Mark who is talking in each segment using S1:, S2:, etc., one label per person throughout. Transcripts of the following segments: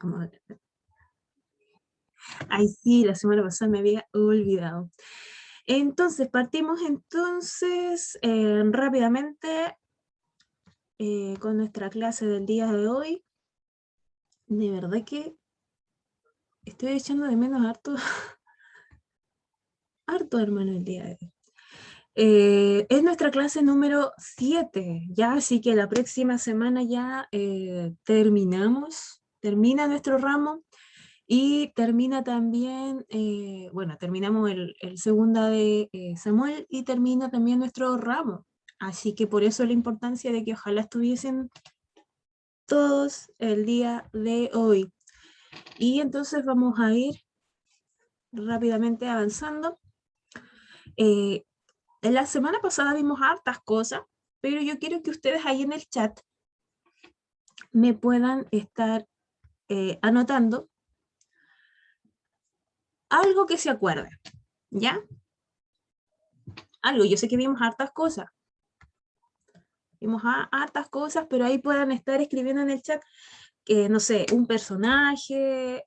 S1: Vamos a ver. Ay, sí, la semana pasada me había olvidado. Entonces, partimos entonces rápidamente con nuestra clase del día de hoy. De verdad que estoy echando de menos harto, harto hermano el día de hoy. Es nuestra clase número 7, ya, así que la próxima semana ya termina nuestro ramo y termina también, bueno, terminamos el segunda de Samuel y termina también nuestro ramo. Así que por eso la importancia de que ojalá estuviesen todos el día de hoy. Y entonces vamos a ir rápidamente avanzando. En la semana pasada vimos hartas cosas, pero yo quiero que ustedes ahí en el chat me puedan estar anotando algo que se acuerden, ¿ya? Algo, yo sé que vimos hartas cosas, hartas cosas, pero ahí puedan estar escribiendo en el chat que, no sé, un personaje.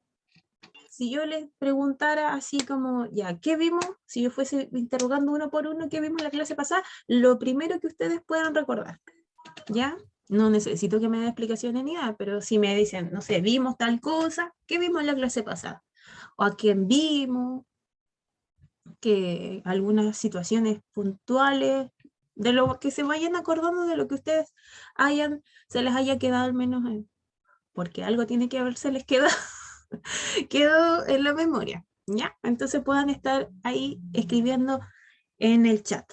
S1: Si yo les preguntara así como, ya, ¿qué vimos? Si yo fuese interrogando uno por uno, ¿qué vimos en la clase pasada? Lo primero que ustedes puedan recordar, ¿ya? No necesito que me den explicaciones ni nada, pero si me dicen, no sé, vimos tal cosa, ¿qué vimos en la clase pasada? O a quién vimos, que algunas situaciones puntuales, de lo que se vayan acordando de lo que ustedes se les haya quedado al menos, porque algo tiene que haberse les quedado, quedó en la memoria, ¿ya? Entonces puedan estar ahí escribiendo en el chat.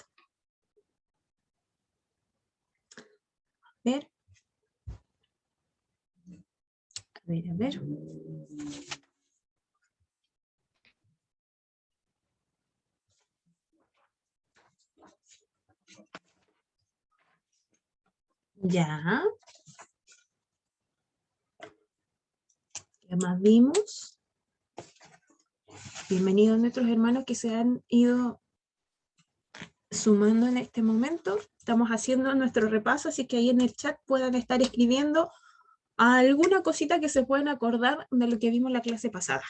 S1: A ver. A ver, a ver. Ya. ¿Qué más vimos? Bienvenidos nuestros hermanos que se han ido sumando en este momento. Estamos haciendo nuestro repaso, así que ahí en el chat puedan estar escribiendo alguna cosita que se puedan acordar de lo que vimos en la clase pasada.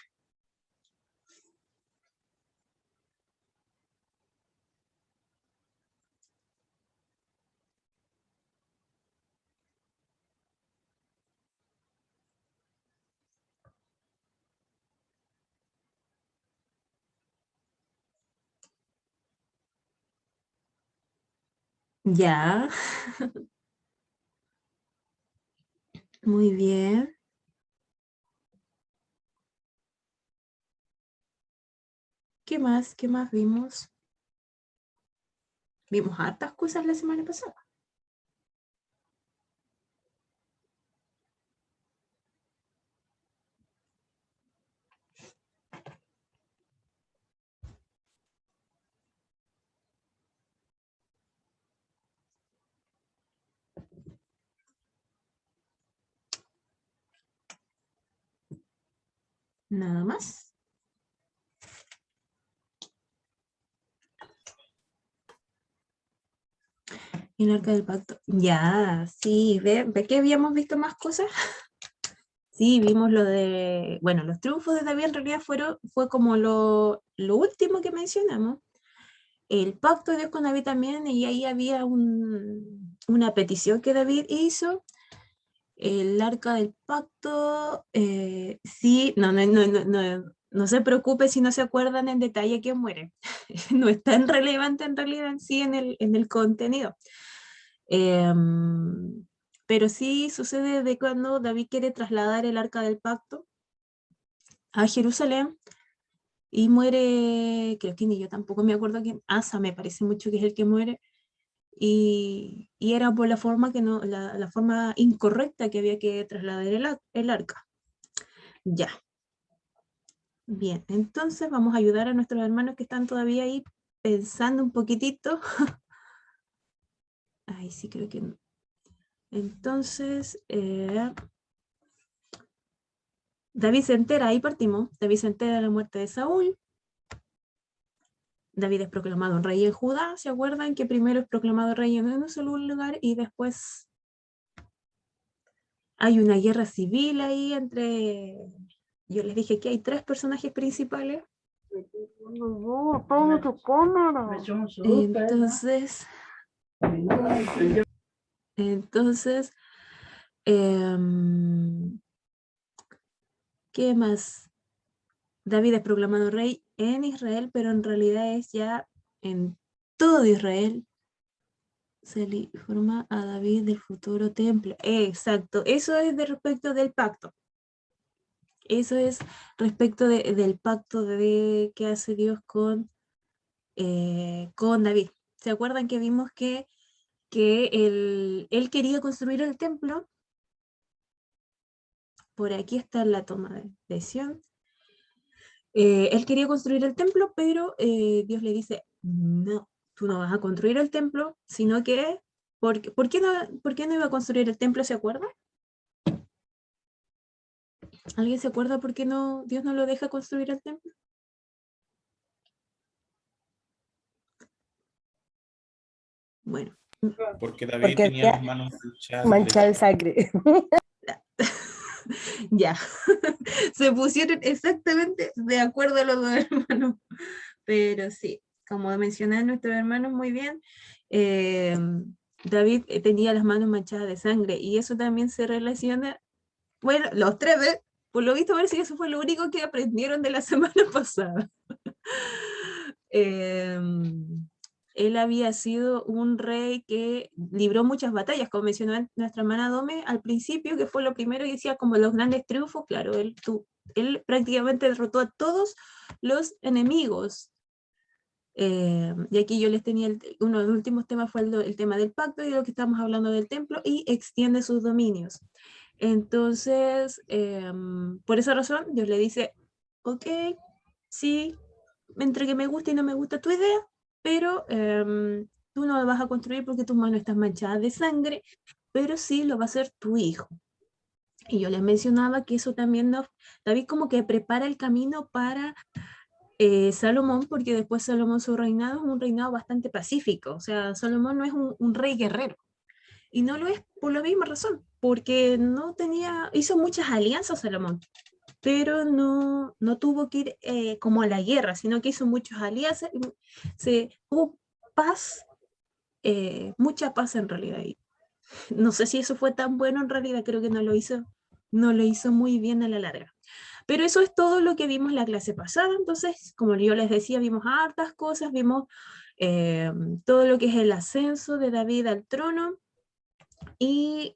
S1: Ya, muy bien. ¿Qué más? ¿Qué más vimos? Vimos hartas cosas la semana pasada. Nada más. El arca del pacto. Ya, sí, ve que habíamos visto más cosas. Sí, vimos lo de, bueno, los triunfos de David en realidad fue como lo último que mencionamos. El pacto de Dios con David también, y ahí había una petición que David hizo. El arca del pacto, sí, no se preocupe si no se acuerdan en detalle quién muere. No es tan relevante en realidad en sí en el contenido. Pero sí sucede de cuando David quiere trasladar el arca del pacto a Jerusalén y muere, creo que ni yo tampoco me acuerdo quién, Asa me parece mucho que es el que muere, y era por la forma que no, la forma incorrecta que había que trasladar el arca. Ya, bien, entonces vamos a ayudar a nuestros hermanos que están todavía ahí pensando un poquitito. Ay, sí, creo que no. Entonces, David se entera, ahí partimos, David se entera de la muerte de Saúl. David es proclamado rey en Judá. ¿Se acuerdan que primero es proclamado rey en un solo lugar y después Hay una guerra civil ahí entre... Yo les dije que hay 3 personajes principales.
S2: No, apaga tu cámara.
S1: Entonces, ¿qué más? David es proclamado rey en Israel, pero en realidad es ya en todo Israel. Se le informa a David del futuro templo. Exacto, eso es de respecto del pacto. Eso es respecto del pacto que hace Dios con David. ¿Se acuerdan que vimos que él quería construir el templo? Por aquí está la toma de decisión. Él quería construir el templo, pero Dios le dice, no, tú no vas a construir el templo, sino que, ¿por qué no iba a construir el templo? ¿Se acuerda? ¿Alguien se acuerda por qué Dios no lo deja construir el templo? Bueno.
S3: Porque David tenía las manos
S2: manchadas de sangre.
S1: Ya, se pusieron exactamente de acuerdo a los dos hermanos, pero sí, como mencioné nuestros hermanos muy bien, David tenía las manos manchadas de sangre y eso también se relaciona, bueno, los 3, por lo visto parece que eso fue lo único que aprendieron de la semana pasada. Él había sido un rey que libró muchas batallas, como mencionó nuestra hermana Dome al principio, que fue lo primero y decía como los grandes triunfos, claro, él prácticamente derrotó a todos los enemigos. Y aquí yo les tenía, uno de los últimos temas fue el tema del pacto y de lo que estamos hablando del templo, y extiende sus dominios. Entonces, por esa razón, Dios le dice, ok, sí, entre que me gusta y no me gusta tu idea, pero tú no lo vas a construir porque tus manos están manchadas de sangre, pero sí lo va a hacer tu hijo. Y yo les mencionaba que eso también David como que prepara el camino para Salomón, porque después Salomón su reinado es un reinado bastante pacífico, o sea, Salomón no es un rey guerrero, y no lo es por la misma razón, porque hizo muchas alianzas Salomón, pero no tuvo que ir como a la guerra, sino que hizo muchas alianzas, hubo paz, mucha paz en realidad. Y no sé si eso fue tan bueno en realidad, creo que no lo hizo muy bien a la larga. Pero eso es todo lo que vimos la clase pasada, entonces, como yo les decía, vimos hartas cosas, vimos todo lo que es el ascenso de David al trono, y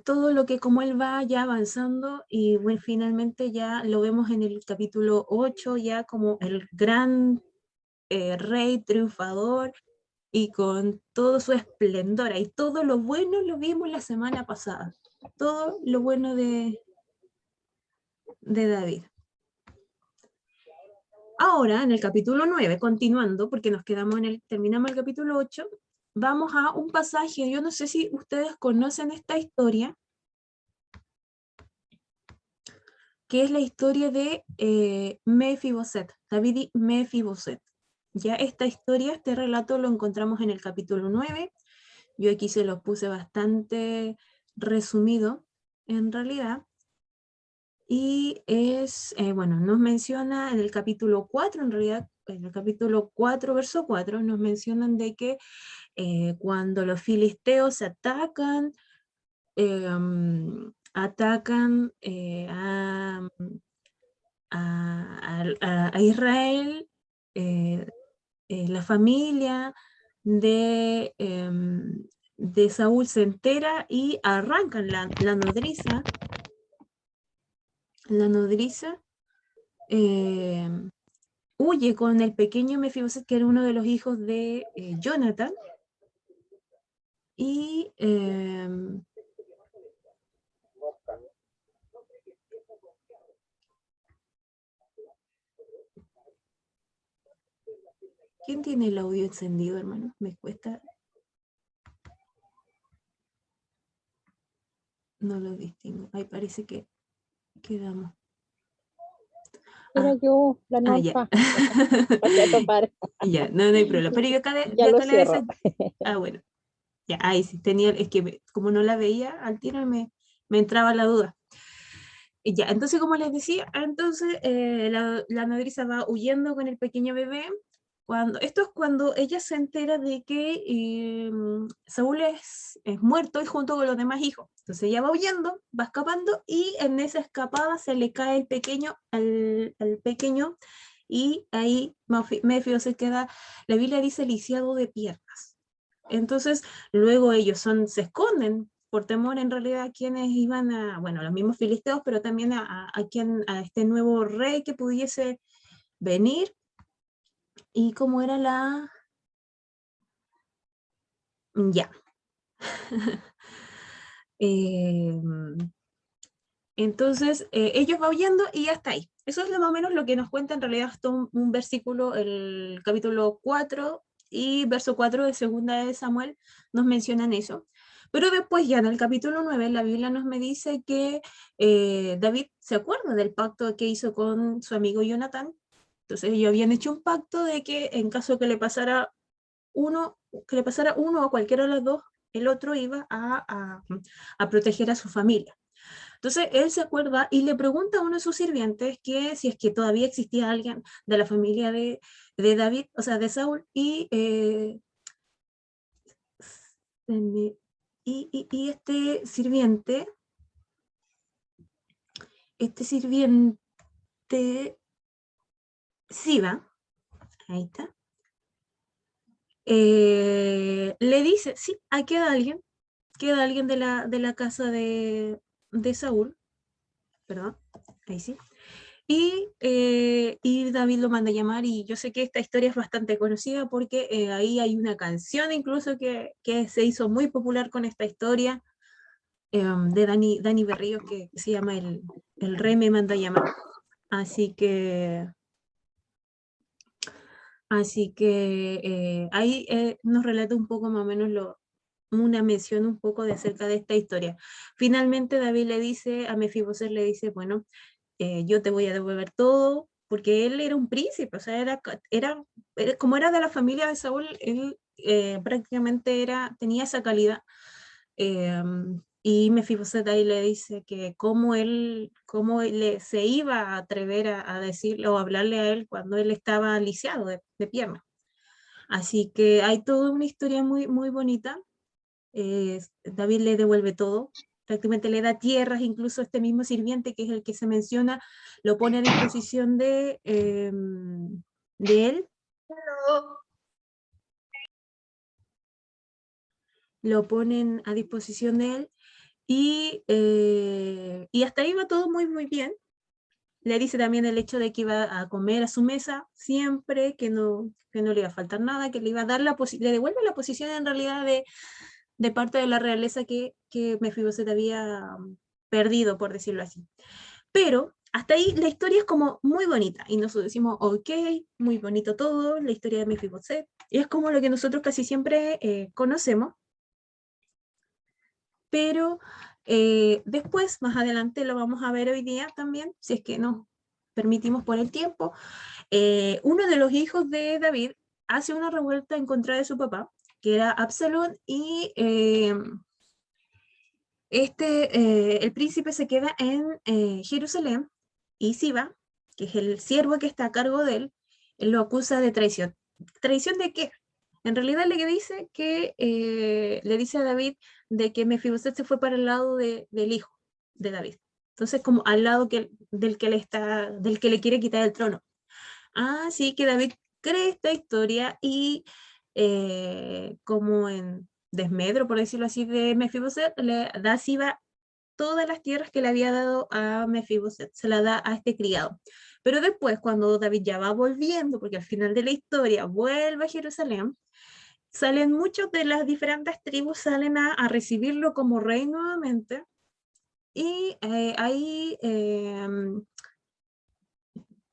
S1: todo lo que como él va ya avanzando y bueno, finalmente ya lo vemos en el capítulo 8 ya como el gran rey triunfador y con todo su esplendor y todo lo bueno lo vimos la semana pasada, todo lo bueno de David. Ahora, en el capítulo 9, continuando, porque terminamos el capítulo 8, vamos a un pasaje, yo no sé si ustedes conocen esta historia, que es la historia de Mefiboset, David y Mefiboset. Ya esta historia, este relato lo encontramos en el capítulo 9, yo aquí se lo puse bastante resumido, en realidad, y nos menciona en el capítulo 4, en realidad, en el capítulo 4, verso 4, nos mencionan de que cuando los filisteos atacan a Israel, la familia de Saúl se entera y arrancan la nodriza. La nodriza huye con el pequeño Mefiboset, que era uno de los hijos de Jonathan, y ¿quién tiene el audio encendido, hermano? Me cuesta. No lo distingo. Ahí parece que quedamos.
S2: Era yo, la
S1: Ya.
S2: norfa. Pasé a topar.
S1: Ya, no hay problema. Pero yo acá
S2: Ya lo cierro.
S1: bueno. Ya, ahí sí, tenía, es que como no la veía al tiro me entraba la duda. Y ya, entonces como les decía, entonces la nodriza va huyendo con el pequeño bebé. Esto es cuando ella se entera de que Saúl es muerto y junto con los demás hijos. Entonces ella va huyendo, va escapando y en esa escapada se le cae el pequeño al pequeño y ahí Mefio se queda, la Biblia dice lisiado de piernas. Entonces luego ellos se esconden por temor en realidad a quienes iban a, bueno, los mismos filisteos, pero también a este nuevo rey que pudiese venir. ¿Y cómo era la...? Ya. Entonces, ellos van huyendo y hasta ahí. Eso es más o menos lo que nos cuenta en realidad hasta un versículo, el capítulo 4 y verso 4 de segunda de Samuel nos mencionan eso. Pero después ya en el capítulo 9 la Biblia nos me dice que David se acuerda del pacto que hizo con su amigo Jonatán. Entonces ellos habían hecho un pacto de que en caso que le pasara uno o cualquiera de los dos, el otro iba a proteger a su familia. Entonces él se acuerda y le pregunta a uno de sus sirvientes que si es que todavía existía alguien de la familia de David, o sea, de Saúl, y este sirviente, Siba, ahí está, le dice, sí, ahí queda alguien de la casa de Saúl, perdón, ahí sí. Y David lo manda a llamar y yo sé que esta historia es bastante conocida porque ahí hay una canción incluso que se hizo muy popular con esta historia de Dani Berríos que se llama El Rey me manda a llamar. Así que, ahí nos relata un poco más o menos una mención un poco de acerca de esta historia. Finalmente David le dice a Mefiboset, le dice, bueno, yo te voy a devolver todo, porque él era un príncipe, o sea, como era de la familia de Saúl, él prácticamente tenía esa calidad. Y Mefiboset ahí le dice que cómo se iba a atrever a decirle o hablarle a él cuando él estaba lisiado de pierna. Así que hay toda una historia muy, muy bonita. David le devuelve todo, prácticamente le da tierras, incluso este mismo sirviente que es el que se menciona, lo pone a disposición de él. Lo ponen a disposición de él y hasta ahí va todo muy, muy bien. Le dice también el hecho de que iba a comer a su mesa siempre, que no le iba a faltar nada, que le iba a dar le devuelve la posición en realidad de parte de la realeza que Mefiboset había perdido, por decirlo así. Pero hasta ahí la historia es como muy bonita y nosotros decimos, ok, muy bonito todo, la historia de Mefiboset, y es como lo que nosotros casi siempre conocemos, pero después, más adelante, lo vamos a ver hoy día también, si es que nos permitimos por el tiempo, uno de los hijos de David hace una revuelta en contra de su papá, que era Absalón, y el príncipe se queda en Jerusalén y Siba, que es el siervo que está a cargo de él lo acusa de traición. ¿Traición de qué? En realidad le dice que le dice a David de que Mefiboset se fue para el lado del hijo de David. Entonces, como al lado del que le quiere quitar el trono. Así que David cree esta historia y como en desmedro, por decirlo así, de Mefiboset, le da a Siba todas las tierras que le había dado a Mefiboset, se la da a este criado. Pero después, cuando David ya va volviendo, porque al final de la historia vuelve a Jerusalén, salen muchos de las diferentes tribus, salen a recibirlo como rey nuevamente, y ahí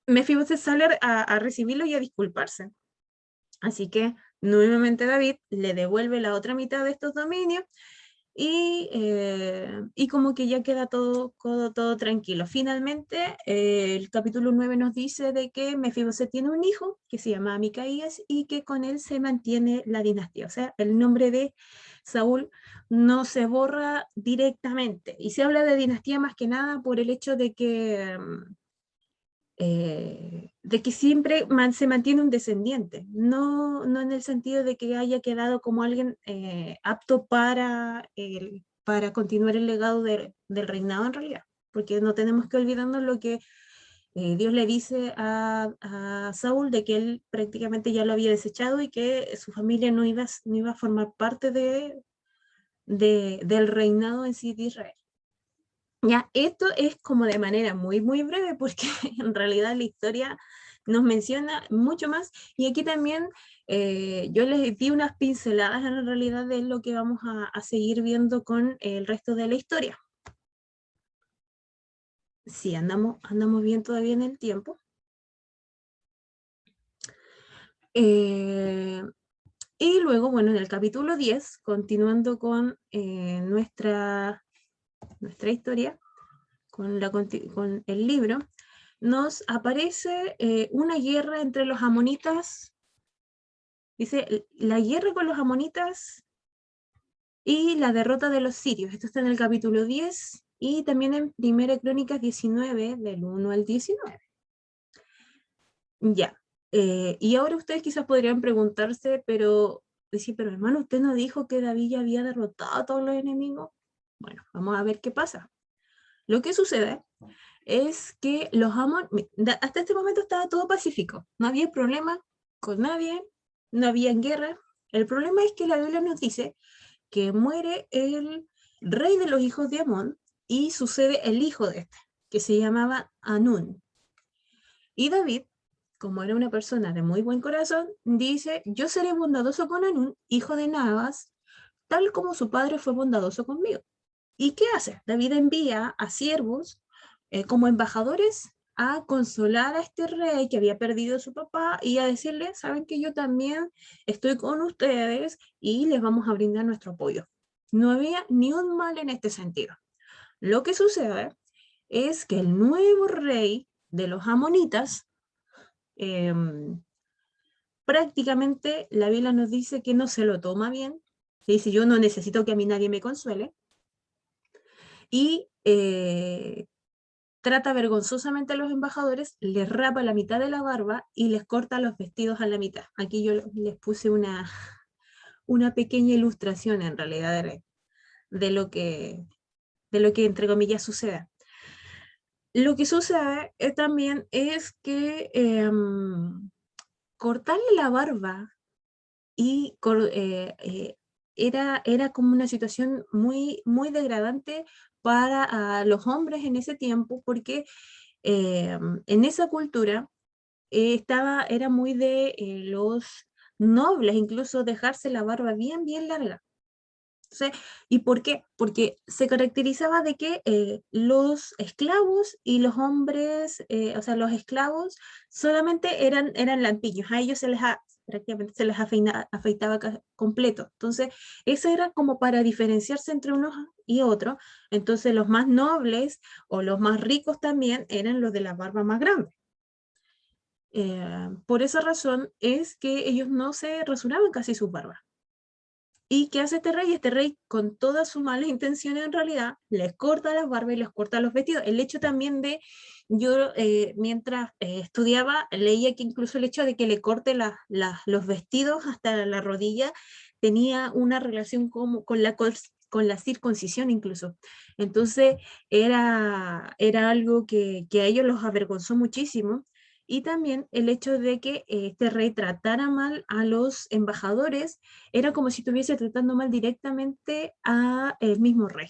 S1: Mefiboset sale a recibirlo y a disculparse. Así que nuevamente David le devuelve la otra mitad de estos dominios y como que ya queda todo tranquilo. Finalmente, el capítulo 9 nos dice de que Mefiboset tiene un hijo que se llama Micaías y que con él se mantiene la dinastía. O sea, el nombre de Saúl no se borra directamente. Y se habla de dinastía más que nada por el hecho de que siempre se mantiene un descendiente, no en el sentido de que haya quedado como alguien apto para continuar el legado del reinado en realidad, porque no tenemos que olvidarnos lo que Dios le dice a Saúl de que él prácticamente ya lo había desechado y que su familia no iba a formar parte del reinado en sí de Israel. Ya, esto es como de manera muy breve porque en realidad la historia nos menciona mucho más y aquí también yo les di unas pinceladas en realidad de lo que vamos a seguir viendo con el resto de la historia. Sí, andamos bien todavía en el tiempo. Y luego, bueno, en el capítulo 10, continuando con nuestra historia, con el libro, nos aparece una guerra entre los amonitas, dice, la guerra con los amonitas y la derrota de los sirios. Esto está en el capítulo 10 y también en Primera Crónicas 19, del 1 al 19. Ya, y ahora ustedes quizás podrían preguntarse, pero hermano, ¿usted no dijo que David ya había derrotado a todos los enemigos? Bueno, vamos a ver qué pasa. Lo que sucede es que los hasta este momento estaba todo pacífico, no había problema con nadie, no había guerra. El problema es que la Biblia nos dice que muere el rey de los hijos de Amón y sucede el hijo de este, que se llamaba Anún. Y David, como era una persona de muy buen corazón, dice, yo seré bondadoso con Anún, hijo de Nabas, tal como su padre fue bondadoso conmigo. ¿Y qué hace? David envía a siervos como embajadores a consolar a este rey que había perdido a su papá y a decirle, saben que yo también estoy con ustedes y les vamos a brindar nuestro apoyo. No había ni un mal en este sentido. Lo que sucede es que el nuevo rey de los amonitas, prácticamente la Biblia nos dice que no se lo toma bien, dice yo no necesito que a mí nadie me consuele, y trata vergonzosamente a los embajadores, les rapa la mitad de la barba y les corta los vestidos a la mitad. Aquí yo les puse una pequeña ilustración en realidad de lo que entre comillas sucede. Lo que sucede también es que cortarle la barba y era como una situación muy degradante para los hombres en ese tiempo, porque en esa cultura era muy de los nobles, incluso dejarse la barba bien larga. Entonces, ¿y por qué? Porque se caracterizaba de que los esclavos y los hombres, o sea, los esclavos solamente eran lampiños, a ellos prácticamente se les afeitaba completo. Entonces, eso era como para diferenciarse entre unos y otros. Entonces, los más nobles o los más ricos también eran los de la barba más grande. Por esa razón es que ellos no se rasuraban casi sus barbas. ¿Y qué hace este rey? Este rey, con toda su mala intención en realidad, les corta las barbas y les corta los vestidos. El hecho también yo mientras estudiaba, leía que incluso el hecho de que le corte los vestidos hasta la rodilla tenía una relación con la circuncisión incluso. Entonces era algo que a ellos los avergonzó muchísimo. Y también el hecho de que este rey tratara mal a los embajadores era como si estuviese tratando mal directamente al mismo rey.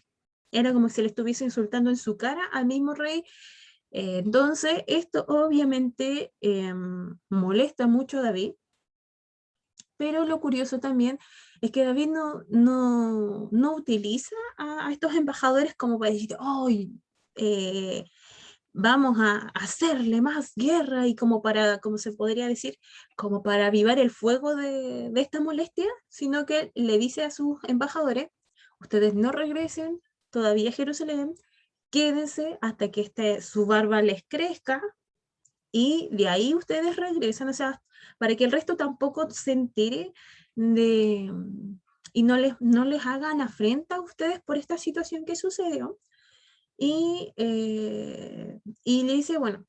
S1: Era como si le estuviese insultando en su cara al mismo rey. Entonces, esto obviamente molesta mucho a David, pero lo curioso también es que David no utiliza a estos embajadores como para decir, ¡ay! Vamos a hacerle más guerra y como se podría decir, como para avivar el fuego de esta molestia, sino que le dice a sus embajadores, ustedes no regresen todavía a Jerusalén, quédense hasta que su barba les crezca, y de ahí ustedes regresan, o sea, para que el resto tampoco se entere de, y no les hagan afrenta a ustedes por esta situación que sucedió. Y le dice, bueno,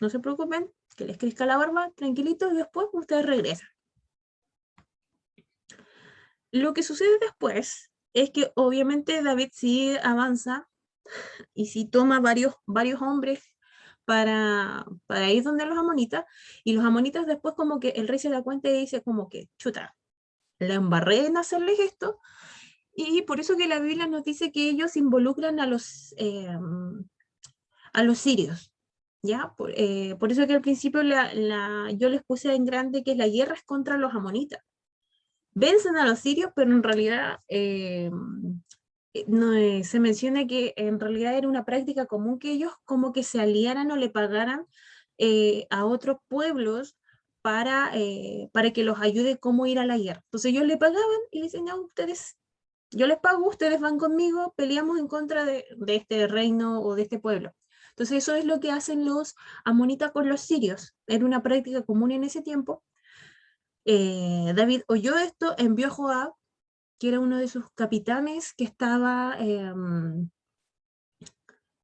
S1: no se preocupen, que les crezca la barba, tranquilitos, y después ustedes regresan. Lo que sucede después es que obviamente David sí avanza y sí toma varios hombres para ir donde los amonitas, y los amonitas después como que el rey se da cuenta y dice como que, chuta, la embarré en hacerles esto, y por eso que la Biblia nos dice que ellos involucran a los sirios, ¿ya? Por eso que al principio yo les puse en grande que la guerra es contra los amonitas. Vencen a los sirios, pero en realidad no, se menciona que en realidad era una práctica común que ellos como que se aliaran o le pagaran a otros pueblos para que los ayude cómo ir a la guerra. Entonces ellos le pagaban y le decían, no, ustedes, yo les pago, ustedes van conmigo, peleamos en contra de este reino o de este pueblo. Entonces eso es lo que hacen los amonitas con los sirios. Era una práctica común en ese tiempo. David oyó esto, envió a Joab, que era uno de sus capitanes, que estaba,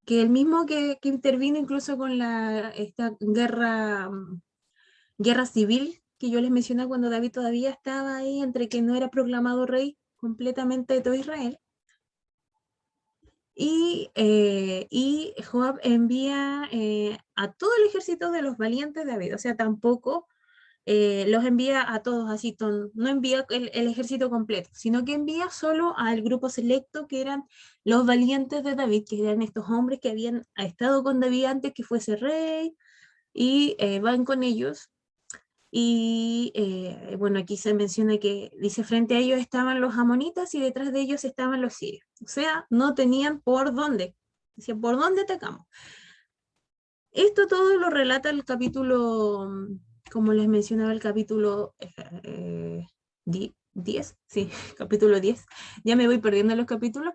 S1: que el mismo que intervino incluso con esta guerra civil que yo les mencioné cuando David todavía estaba ahí, entre que no era proclamado rey completamente de todo Israel. Y Joab envía a todo el ejército de los valientes de David, o sea, tampoco los envía a todos así, no envía el ejército completo, sino que envía solo al grupo selecto que eran los valientes de David, que eran estos hombres que habían estado con David antes que fuese rey, y van con ellos. Y bueno, aquí se menciona que dice, frente a ellos estaban los amonitas y detrás de ellos estaban los sirios. O sea, no tenían por dónde. Decían, ¿por dónde atacamos? Esto todo lo relata el capítulo, como les mencionaba, el capítulo 10, sí, capítulo 10. Ya me voy perdiendo los capítulos.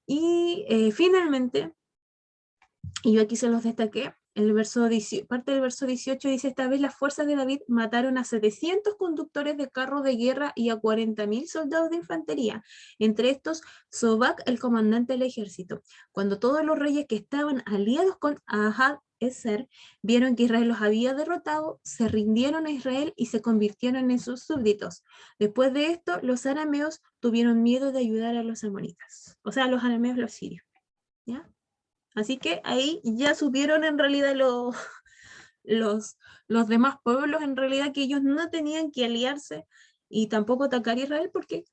S1: Y finalmente, y yo aquí se los destaqué, parte del verso 18 dice, esta vez las fuerzas de David mataron a 700 conductores de carros de guerra y a 40.000 soldados de infantería, entre estos Sobac, el comandante del ejército. Cuando todos los reyes que estaban aliados con Ahad-Ezer vieron que Israel los había derrotado, se rindieron a Israel y se convirtieron en sus súbditos. Después de esto, los arameos tuvieron miedo de ayudar a los amonitas, o sea, los arameos, los sirios, ¿ya? Así que ahí ya supieron en realidad los demás pueblos en realidad que ellos no tenían que aliarse y tampoco atacar a Israel, porque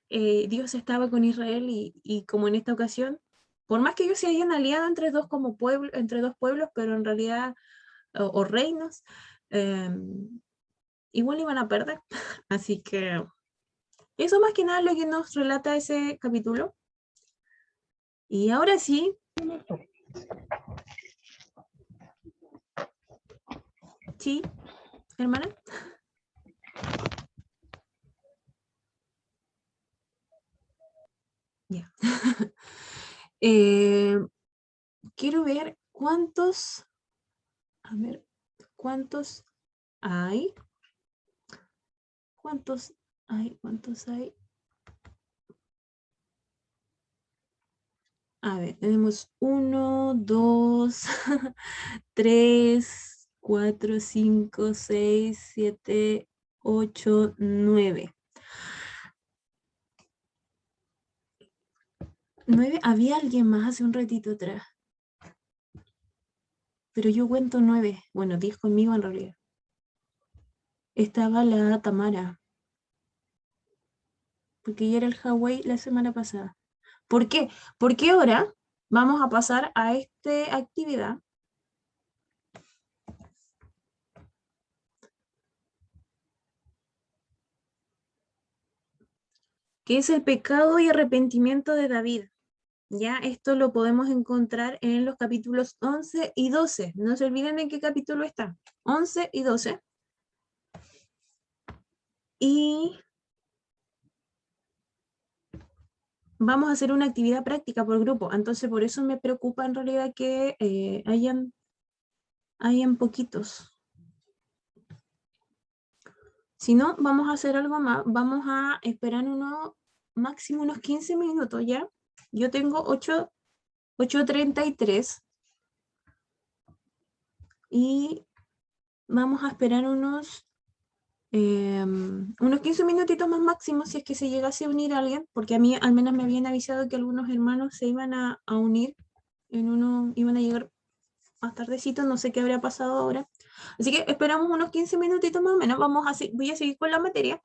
S1: Dios estaba con Israel, y como en esta ocasión, por más que ellos se hayan aliado entre dos pueblos, pero en realidad, o reinos, igual iban a perder. Así que eso más que nada es lo que nos relata ese capítulo. Y ahora sí, sí, hermana. Ya. Quiero ver cuántos, a ver, cuántos hay. ¿Cuántos hay? ¿Cuántos hay? A ver, tenemos 1, 2, 3, 4, 5, 6, 7, 8, 9. 9, había alguien más hace un ratito atrás. Pero yo cuento 9. Bueno, 10 conmigo en realidad. Estaba la Tamara. Porque ella era el Hawái la semana pasada. ¿Por qué? Porque ahora vamos a pasar a esta actividad que es el pecado y arrepentimiento de David. Ya, esto lo podemos encontrar en los capítulos 11 y 12. No se olviden en qué capítulo está. 11 y 12. Y vamos a hacer una actividad práctica por grupo, entonces por eso me preocupa en realidad que hayan poquitos. Si no, vamos a hacer algo más, vamos a esperar máximo unos 15 minutos, ¿ya? Yo tengo 8:33 y vamos a esperar unos 15 minutitos más máximo si es que se llegase a unir alguien, porque a mí al menos me habían avisado que algunos hermanos se iban a unir, iban a llegar más tardecito, no sé qué habría pasado ahora. Así que esperamos unos 15 minutitos más o menos, voy a seguir con la materia,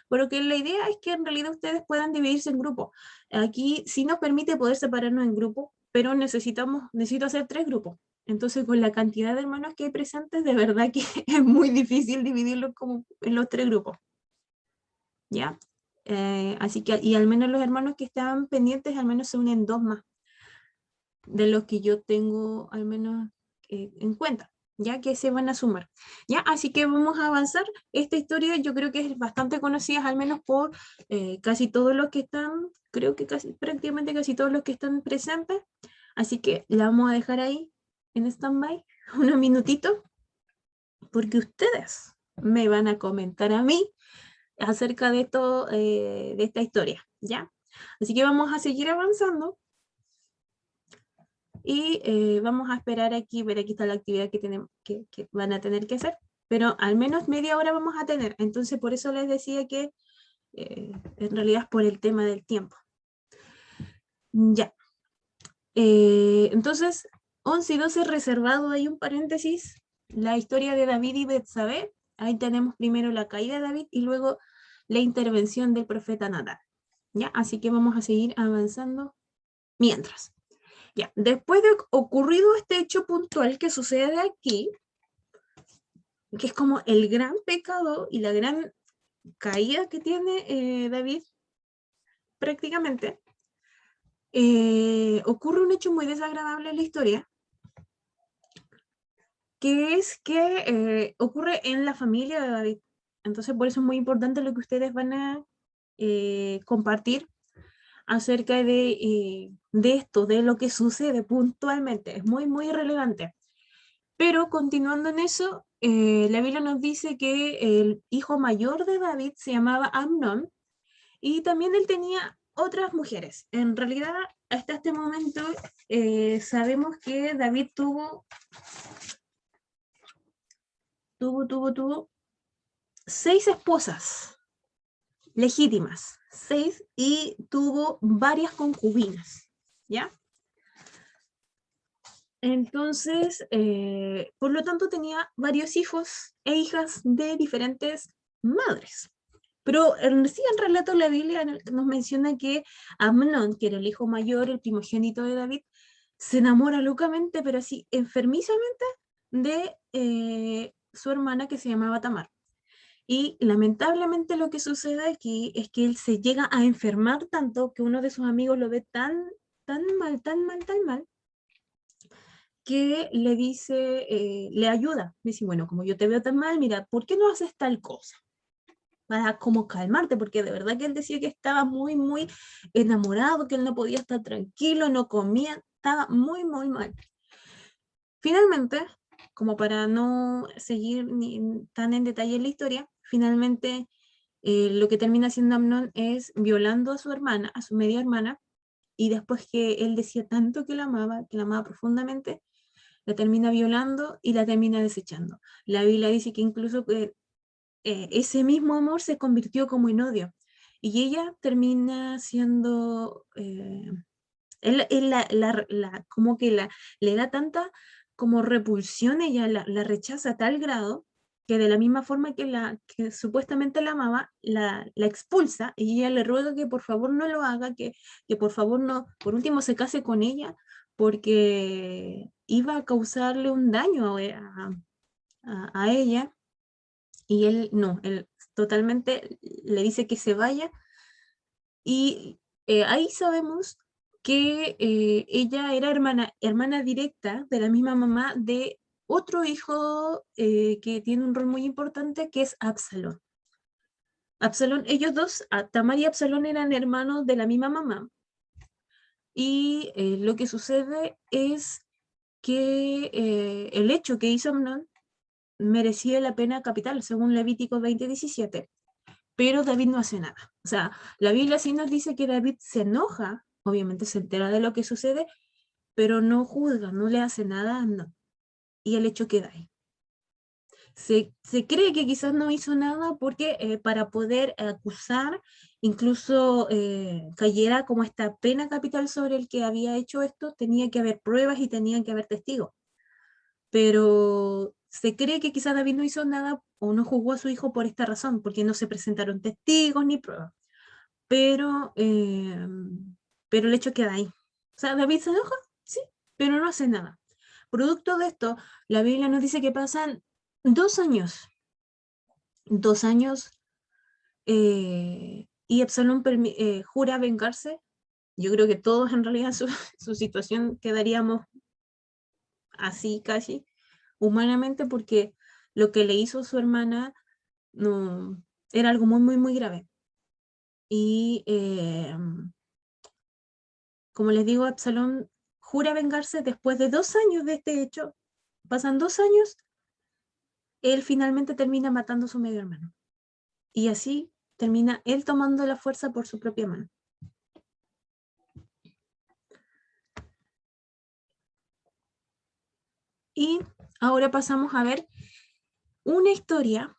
S1: pero que la idea es que en realidad ustedes puedan dividirse en grupos. Aquí sí nos permite poder separarnos en grupos, pero necesito hacer 3 grupos. Entonces, con la cantidad de hermanos que hay presentes, de verdad que es muy difícil dividirlos como en los 3 grupos. ¿Ya? Así que, y al menos los hermanos que estaban pendientes, al menos se unen 2 más, de los que yo tengo al menos en cuenta, ya que se van a sumar. ¿Ya? Así que vamos a avanzar. Esta historia yo creo que es bastante conocida, al menos por casi todos los que están, creo que prácticamente casi todos los que están presentes. Así que la vamos a dejar ahí en stand-by unos minutitos, porque ustedes me van a comentar a mí acerca de esto, de esta historia, ¿ya? Así que vamos a seguir avanzando y vamos a esperar aquí, ver aquí está la actividad que van a tener que hacer, pero al menos media hora vamos a tener, entonces por eso les decía que en realidad es por el tema del tiempo. Ya. Entonces, 11 y 12 reservado, hay un paréntesis, la historia de David y Betsabé. Ahí tenemos primero la caída de David y luego la intervención del profeta Natán. ¿Ya? Así que vamos a seguir avanzando mientras. Ya, después de ocurrido este hecho puntual que sucede aquí, que es como el gran pecado y la gran caída que tiene David, prácticamente, ocurre un hecho muy desagradable en la historia, que es que ocurre en la familia de David. Entonces, por eso es muy importante lo que ustedes van a compartir acerca de esto, de lo que sucede puntualmente. Es muy, muy relevante. Pero continuando en eso, la Biblia nos dice que el hijo mayor de David se llamaba Amnón y también él tenía otras mujeres. En realidad, hasta este momento sabemos que David tuvo 6 esposas legítimas, 6, y tuvo varias concubinas, ¿ya? Entonces, por lo tanto, tenía varios hijos e hijas de diferentes madres. Pero sí, en relato la Biblia nos menciona que Amnón, que era el hijo mayor, el primogénito de David, se enamora locamente, pero así enfermizamente, de su hermana que se llamaba Tamar. Y lamentablemente lo que sucede aquí es que él se llega a enfermar tanto que uno de sus amigos lo ve tan mal, tan mal, tan mal, que le dice, le ayuda. Dice, bueno, como yo te veo tan mal, mira, ¿por qué no haces tal cosa? Para como calmarte, porque de verdad que él decía que estaba muy, muy enamorado, que él no podía estar tranquilo, no comía, estaba muy, muy mal. Finalmente, como para no seguir tan en detalle en la historia, finalmente lo que termina haciendo Amnón es violando a su hermana, a su media hermana, y después que él decía tanto que la amaba profundamente, la termina violando y la termina desechando. La Biblia dice que incluso ese mismo amor se convirtió como en odio, y ella termina siendo, como que le da tanta como repulsión, ella la rechaza a tal grado, que de la misma forma que supuestamente la amaba, la expulsa, y ella le ruega que por favor no lo haga, que por favor no, por último se case con ella, porque iba a causarle un daño a ella, y él no, él totalmente le dice que se vaya, y ahí sabemos que ella era hermana directa de la misma mamá de otro hijo que tiene un rol muy importante, que es Absalón. Absalón, ellos dos, Tamar y Absalón, eran hermanos de la misma mamá, y lo que sucede es que el hecho que hizo Amnón merecía la pena capital, según Levítico 20:17, pero David no hace nada. O sea, la Biblia sí nos dice que David se enoja, obviamente se entera de lo que sucede, pero no juzga, no le hace nada a Amnón, y el hecho queda ahí. Se cree que quizás no hizo nada porque para poder acusar, incluso cayera como esta pena capital sobre el que había hecho esto, tenía que haber pruebas y tenían que haber testigos. Pero se cree que quizás David no hizo nada o no juzgó a su hijo por esta razón, porque no se presentaron testigos ni pruebas. Pero, pero el hecho queda ahí. O sea, David se enoja, sí, pero no hace nada. Producto de esto, la Biblia nos dice que pasan 2 años. 2 años y Absalón jura vengarse. Yo creo que todos en realidad su situación quedaríamos así casi humanamente, porque lo que le hizo su hermana no, era algo muy, muy, muy grave. Y como les digo, Absalón jura vengarse después de 2 años de este hecho. Pasan 2 años, él finalmente termina matando a su medio hermano. Y así termina él tomando la fuerza por su propia mano. Y ahora pasamos a ver una historia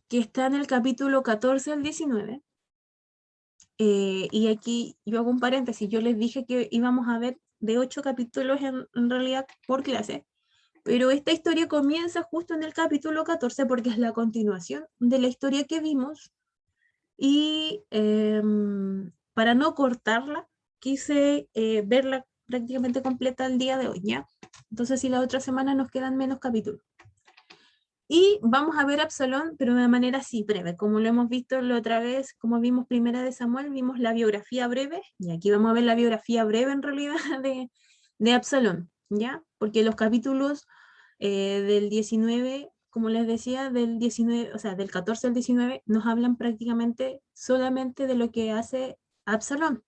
S1: que está en el capítulo 14 al 19. Y aquí yo hago un paréntesis, yo les dije que íbamos a ver de 8 capítulos en realidad por clase, pero esta historia comienza justo en el capítulo 14 porque es la continuación de la historia que vimos, y para no cortarla, quise verla prácticamente completa el día de hoy, ¿ya? Entonces, si la otra semana nos quedan menos capítulos. Y vamos a ver a Absalón, pero de manera así breve, como lo hemos visto la otra vez, como vimos Primera de Samuel, vimos la biografía breve, y aquí vamos a ver la biografía breve en realidad de Absalón, ¿ya? Porque los capítulos del 19, como les decía, del 19, o sea, del 14 al 19, nos hablan prácticamente solamente de lo que hace Absalón,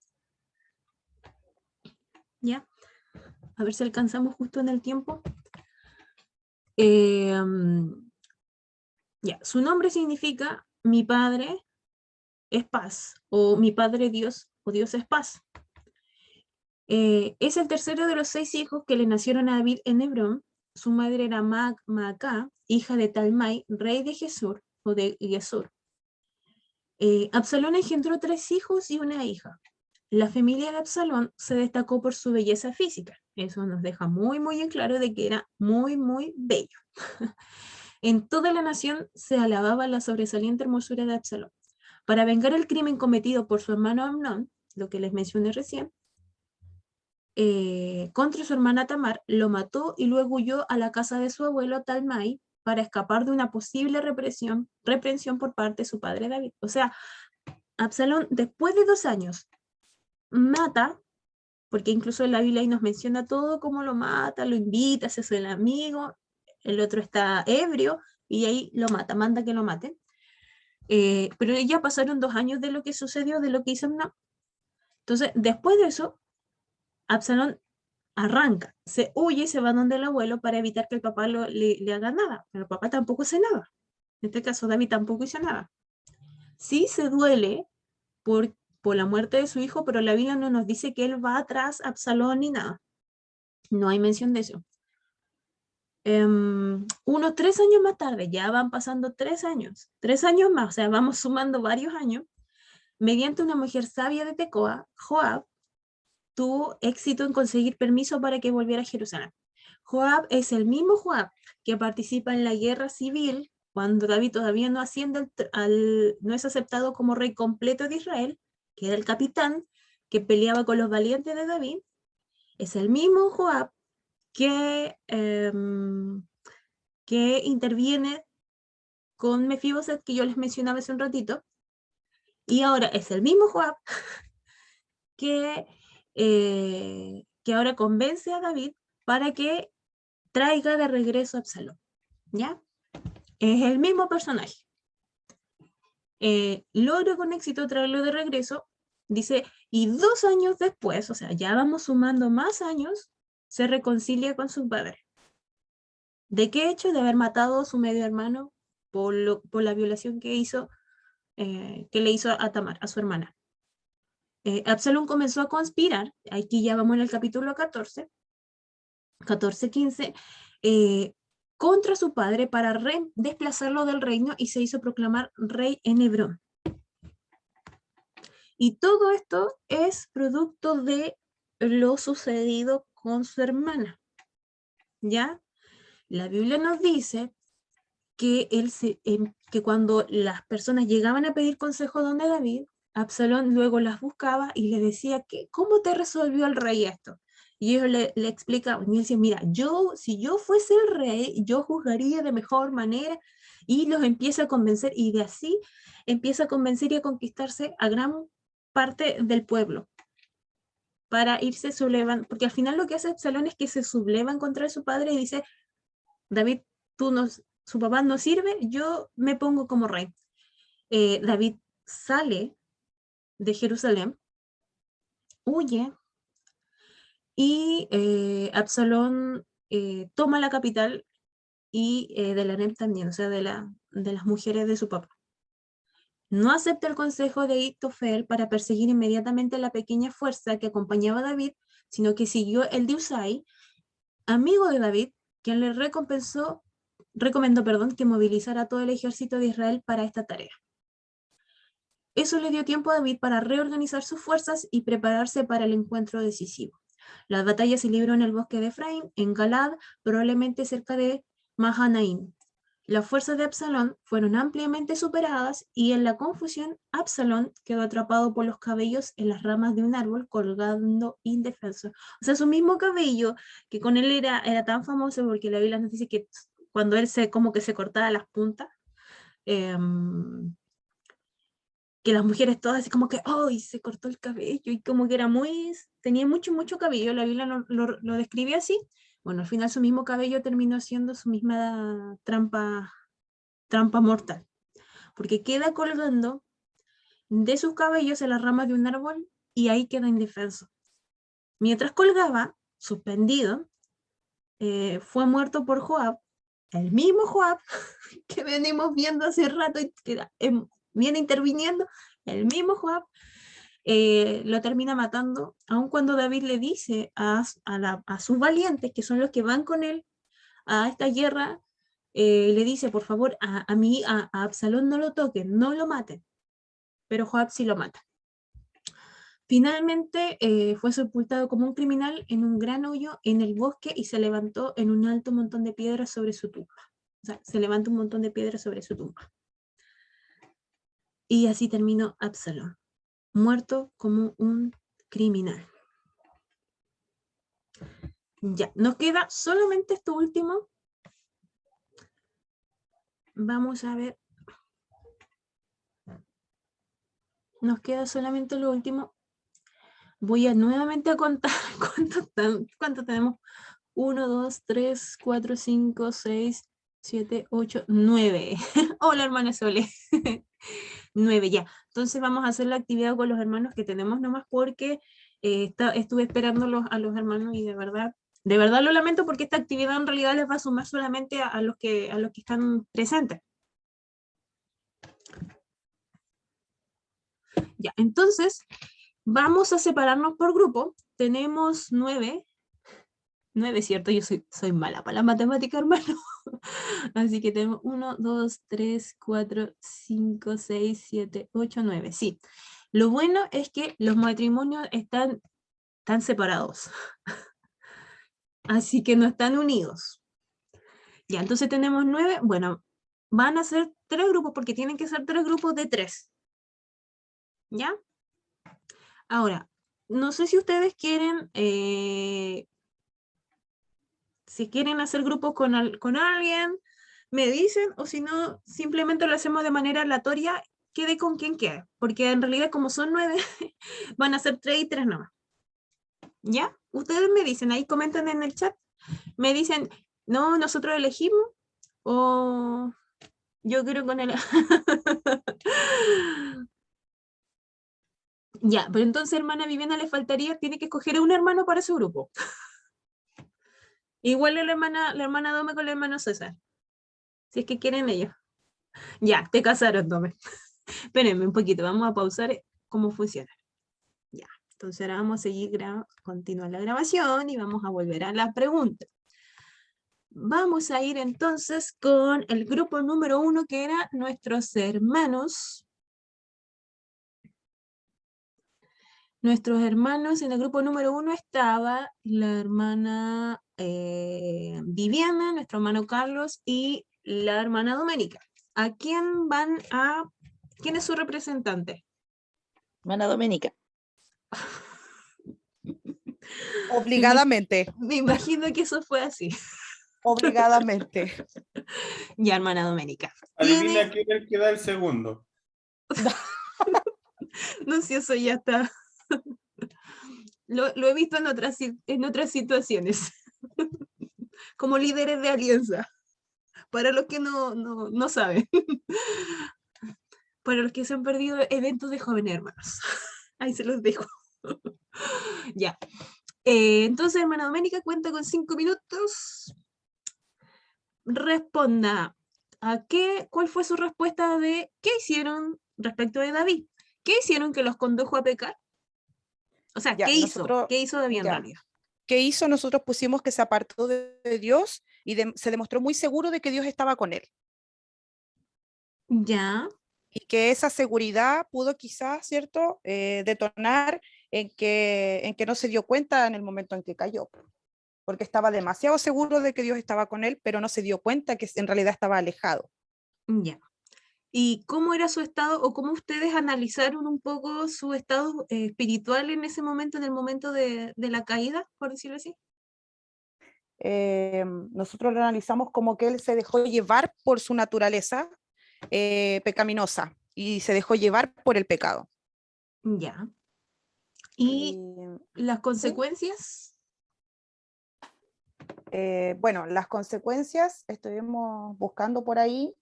S1: ¿ya? A ver si alcanzamos justo en el tiempo. Ya, su nombre significa mi padre es paz, o mi padre Dios, o Dios es paz. Es el tercero de los 6 hijos que le nacieron a David en Hebrón. Su madre era Maacá, hija de Talmai, rey de Gesur, o de Gesur. Absalón engendró 3 hijos y una hija. La familia de Absalón se destacó por su belleza física. Eso nos deja muy, muy en claro de que era muy, muy bello. En toda la nación se alababa la sobresaliente hermosura de Absalón. Para vengar el crimen cometido por su hermano Amnón, lo que les mencioné recién, contra su hermana Tamar, lo mató y luego huyó a la casa de su abuelo Talmai para escapar de una posible reprensión por parte de su padre David. O sea, Absalón, después de 2 años, mata, porque incluso en la Biblia ahí nos menciona todo cómo lo mata, lo invita, se hace el amigo, el otro está ebrio, y ahí lo mata, manda que lo maten. Pero ya pasaron 2 años de lo que sucedió, de lo que hizo Amnón. Entonces, después de eso, Absalón arranca, se huye y se va donde el abuelo para evitar que el papá le haga nada, pero el papá tampoco hace nada. En este caso, David tampoco hizo nada. Sí se duele por la muerte de su hijo, pero la Biblia no nos dice que él va atrás a Absalón ni nada. No hay mención de eso. Unos 3 años más tarde, ya van pasando 3 años más, o sea, vamos sumando varios años, mediante una mujer sabia de Tecoa, Joab tuvo éxito en conseguir permiso para que volviera a Jerusalén. Joab es el mismo Joab que participa en la guerra civil cuando David todavía no asciende no es aceptado como rey completo de Israel, que era el capitán que peleaba con los valientes de David. Es el mismo Joab que interviene con Mefiboset, que yo les mencionaba hace un ratito, y ahora es el mismo Joab que ahora convence a David para que traiga de regreso a Absalón, ¿ya? Es el mismo personaje. Logra con éxito traerlo de regreso, Dice, y 2 años después, o sea, ya vamos sumando más años, se reconcilia con su padre. ¿De qué hecho? De haber matado a su medio hermano por la violación que hizo, que le hizo a Tamar, a su hermana. Absalón comenzó a conspirar, aquí ya vamos en el capítulo 14, 14-15, contra su padre para desplazarlo del reino y se hizo proclamar rey en Hebrón. Y todo esto es producto de lo sucedido con su hermana. ¿Ya? La Biblia nos dice que, que cuando las personas llegaban a pedir consejo donde David, Absalón luego las buscaba y le decía, ¿cómo te resolvió el rey esto? Y ellos le explicaban, y él decía, mira, si yo fuese el rey, yo juzgaría de mejor manera, y los empieza a convencer, y de así empieza a convencer y a conquistarse a gran parte del pueblo, para irse sublevando, porque al final lo que hace Absalón es que se subleva en contra de su padre y dice, David, su papá no sirve, yo me pongo como rey. David sale de Jerusalén, huye, y Absalón toma la capital y de la Nem también, o sea, de las mujeres de su papá. No acepta el consejo de Ahitofel para perseguir inmediatamente a la pequeña fuerza que acompañaba a David, sino que siguió el de Usai, amigo de David, quien le recomendó que movilizara a todo el ejército de Israel para esta tarea. Eso le dio tiempo a David para reorganizar sus fuerzas y prepararse para el encuentro decisivo. La batalla se libró en el bosque de Efraín, en Galad, probablemente cerca de Mahanaim. Las fuerzas de Absalón fueron ampliamente superadas y en la confusión Absalón quedó atrapado por los cabellos en las ramas de un árbol colgando indefenso. O sea, su mismo cabello, que con él era tan famoso porque la Biblia nos dice que cuando él como que se cortaba las puntas, que las mujeres todas así como que, ¡ay! Se cortó el cabello y como que tenía mucho, mucho cabello, la Biblia lo describe así. Bueno, al final su mismo cabello terminó siendo su misma trampa mortal, porque queda colgando de sus cabellos en las ramas de un árbol y ahí queda indefenso. Mientras colgaba, suspendido, fue muerto por Joab, el mismo Joab que venimos viendo hace rato y que viene interviniendo, el mismo Joab lo termina matando, aun cuando David le dice a sus valientes, que son los que van con él a esta guerra, le dice, por favor, a Absalón no lo toquen, no lo maten, pero Joab sí lo mata. Finalmente fue sepultado como un criminal en un gran hoyo en el bosque y se levantó en un alto montón de piedras sobre su tumba. O sea, se levanta un montón de piedras sobre su tumba. Y así terminó Absalón, muerto como un criminal. Ya, nos queda solamente esto último. Vamos a ver. Nos queda solamente lo último. Voy a nuevamente a contar cuánto tenemos. 1, 2, 3, 4, 5, 6, 7, 8, 9. Hola, hermana Sole. 9 ya. Entonces vamos a hacer la actividad con los hermanos que tenemos nomás porque estuve esperando a los hermanos y de verdad lo lamento porque esta actividad en realidad les va a sumar solamente a los que están presentes. Ya, entonces vamos a separarnos por grupo. Tenemos 9, ¿cierto? Yo soy mala para la matemática, hermano. Así que tenemos 1, 2, 3, 4, 5, 6, 7, 8, 9. Sí. Lo bueno es que los matrimonios están separados. Así que no están unidos. Ya, entonces tenemos 9. Bueno, van a ser 3 grupos porque tienen que ser 3 grupos de 3. ¿Ya? Ahora, no sé si ustedes quieren, si quieren hacer grupos con alguien, me dicen, o si no, simplemente lo hacemos de manera aleatoria, quede con quien quede, porque en realidad como son 9, van a ser 3 y 3 nomás. ¿Ya? Ustedes me dicen, ahí comentan en el chat, me dicen, no, nosotros elegimos, o yo quiero con él. Ya, pero entonces hermana Viviana le faltaría, tiene que escoger a un hermano para su grupo. Igual la hermana Dome con el hermano César. Si es que quieren ellos. Ya, te casaron, Dome. Espérenme un poquito, vamos a pausar cómo funciona. Ya, entonces ahora vamos a seguir, continuar la grabación y vamos a volver a la pregunta. Vamos a ir entonces con el grupo número 1, que era nuestros hermanos. Nuestros hermanos, en el grupo número 1 estaba la hermana Viviana, nuestro hermano Carlos y la hermana Doménica. ¿A quién van a... ¿Quién es su representante?
S4: Hermana Doménica.
S5: Obligadamente.
S1: Me imagino que eso fue así.
S5: Obligadamente.
S1: Ya, hermana Doménica.
S3: Adivina quién es el que da el segundo.
S1: No sé si eso ya está. Lo he visto en otras situaciones. Como líderes de alianza. Para los que no saben. Para los que se han perdido eventos de jóvenes hermanos. Ahí se los dejo. Ya. Entonces, hermana Doménica cuenta con 5 minutos. Responda. ¿Cuál fue su respuesta de qué hicieron respecto de David? ¿Qué hicieron que los condujo a pecar? O sea,
S5: Ya,
S1: ¿qué hizo? ¿Qué hizo David en
S5: ya.
S1: realidad?
S5: ¿Qué hizo? Nosotros pusimos que se apartó de Dios y se demostró muy seguro de que Dios estaba con él.
S1: Ya.
S5: Y que esa seguridad pudo quizás, ¿cierto?, detonar en que no se dio cuenta en el momento en que cayó. Porque estaba demasiado seguro de que Dios estaba con él, pero no se dio cuenta que en realidad estaba alejado.
S1: Ya. ¿Y cómo era su estado o cómo ustedes analizaron un poco su estado espiritual en ese momento, en el momento de la caída, por decirlo así?
S5: Nosotros lo analizamos como que él se dejó llevar por su naturaleza pecaminosa y se dejó llevar por el pecado.
S1: Ya. ¿Y las consecuencias?
S5: Bueno, las consecuencias, estuvimos buscando por ahí,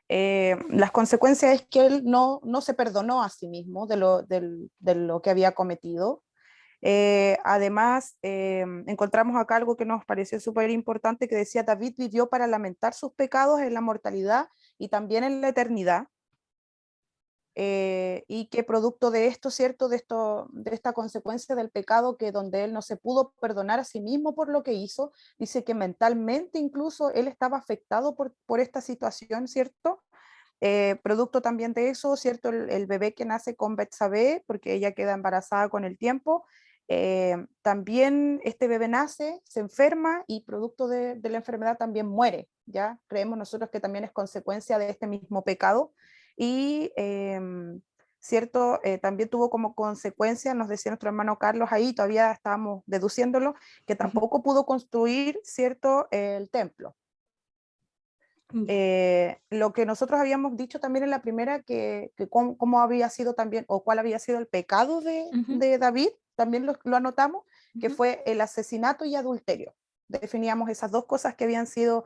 S5: las consecuencias es que él no se perdonó a sí mismo de lo que había cometido. Además, encontramos acá algo que nos pareció súper importante, que decía: David vivió para lamentar sus pecados en la mortalidad y también en la eternidad. Y que producto de esto, ¿cierto?, de esta consecuencia del pecado, que donde él no se pudo perdonar a sí mismo por lo que hizo, dice que mentalmente incluso él estaba afectado por esta situación, ¿cierto? Producto también de eso, ¿cierto?, el bebé que nace con Betsabé, porque ella queda embarazada con el tiempo, también este bebé nace, se enferma y producto de la enfermedad también muere, ¿ya? Creemos nosotros que también es consecuencia de este mismo pecado. Y cierto, también tuvo como consecuencia, nos decía nuestro hermano Carlos ahí, todavía estábamos deduciéndolo, que tampoco pudo construir, cierto, el templo. Lo que nosotros habíamos dicho también en la primera, que cómo había sido también, o cuál había sido el pecado de David, también lo anotamos, que fue el asesinato y adulterio. Definíamos esas dos cosas que habían sido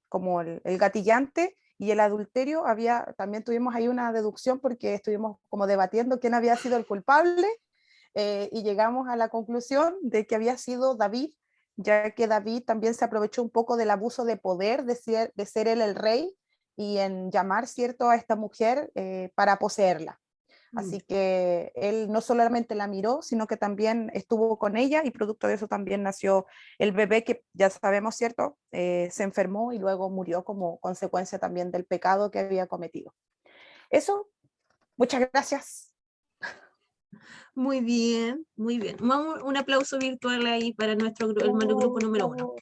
S5: como el gatillante, y el adulterio también tuvimos ahí una deducción porque estuvimos como debatiendo quién había sido el culpable, y llegamos a la conclusión de que había sido David, ya que David también se aprovechó un poco del abuso de poder, de ser él el rey, y en llamar, ¿cierto?, a esta mujer para poseerla. Así que él no solamente la miró, sino que también estuvo con ella, y producto de eso también nació el bebé, que ya sabemos, ¿cierto?, se enfermó y luego murió como consecuencia también del pecado que había cometido. Eso, muchas gracias.
S1: Muy bien, muy bien. Vamos, un aplauso virtual ahí para nuestro hermano grupo número 1.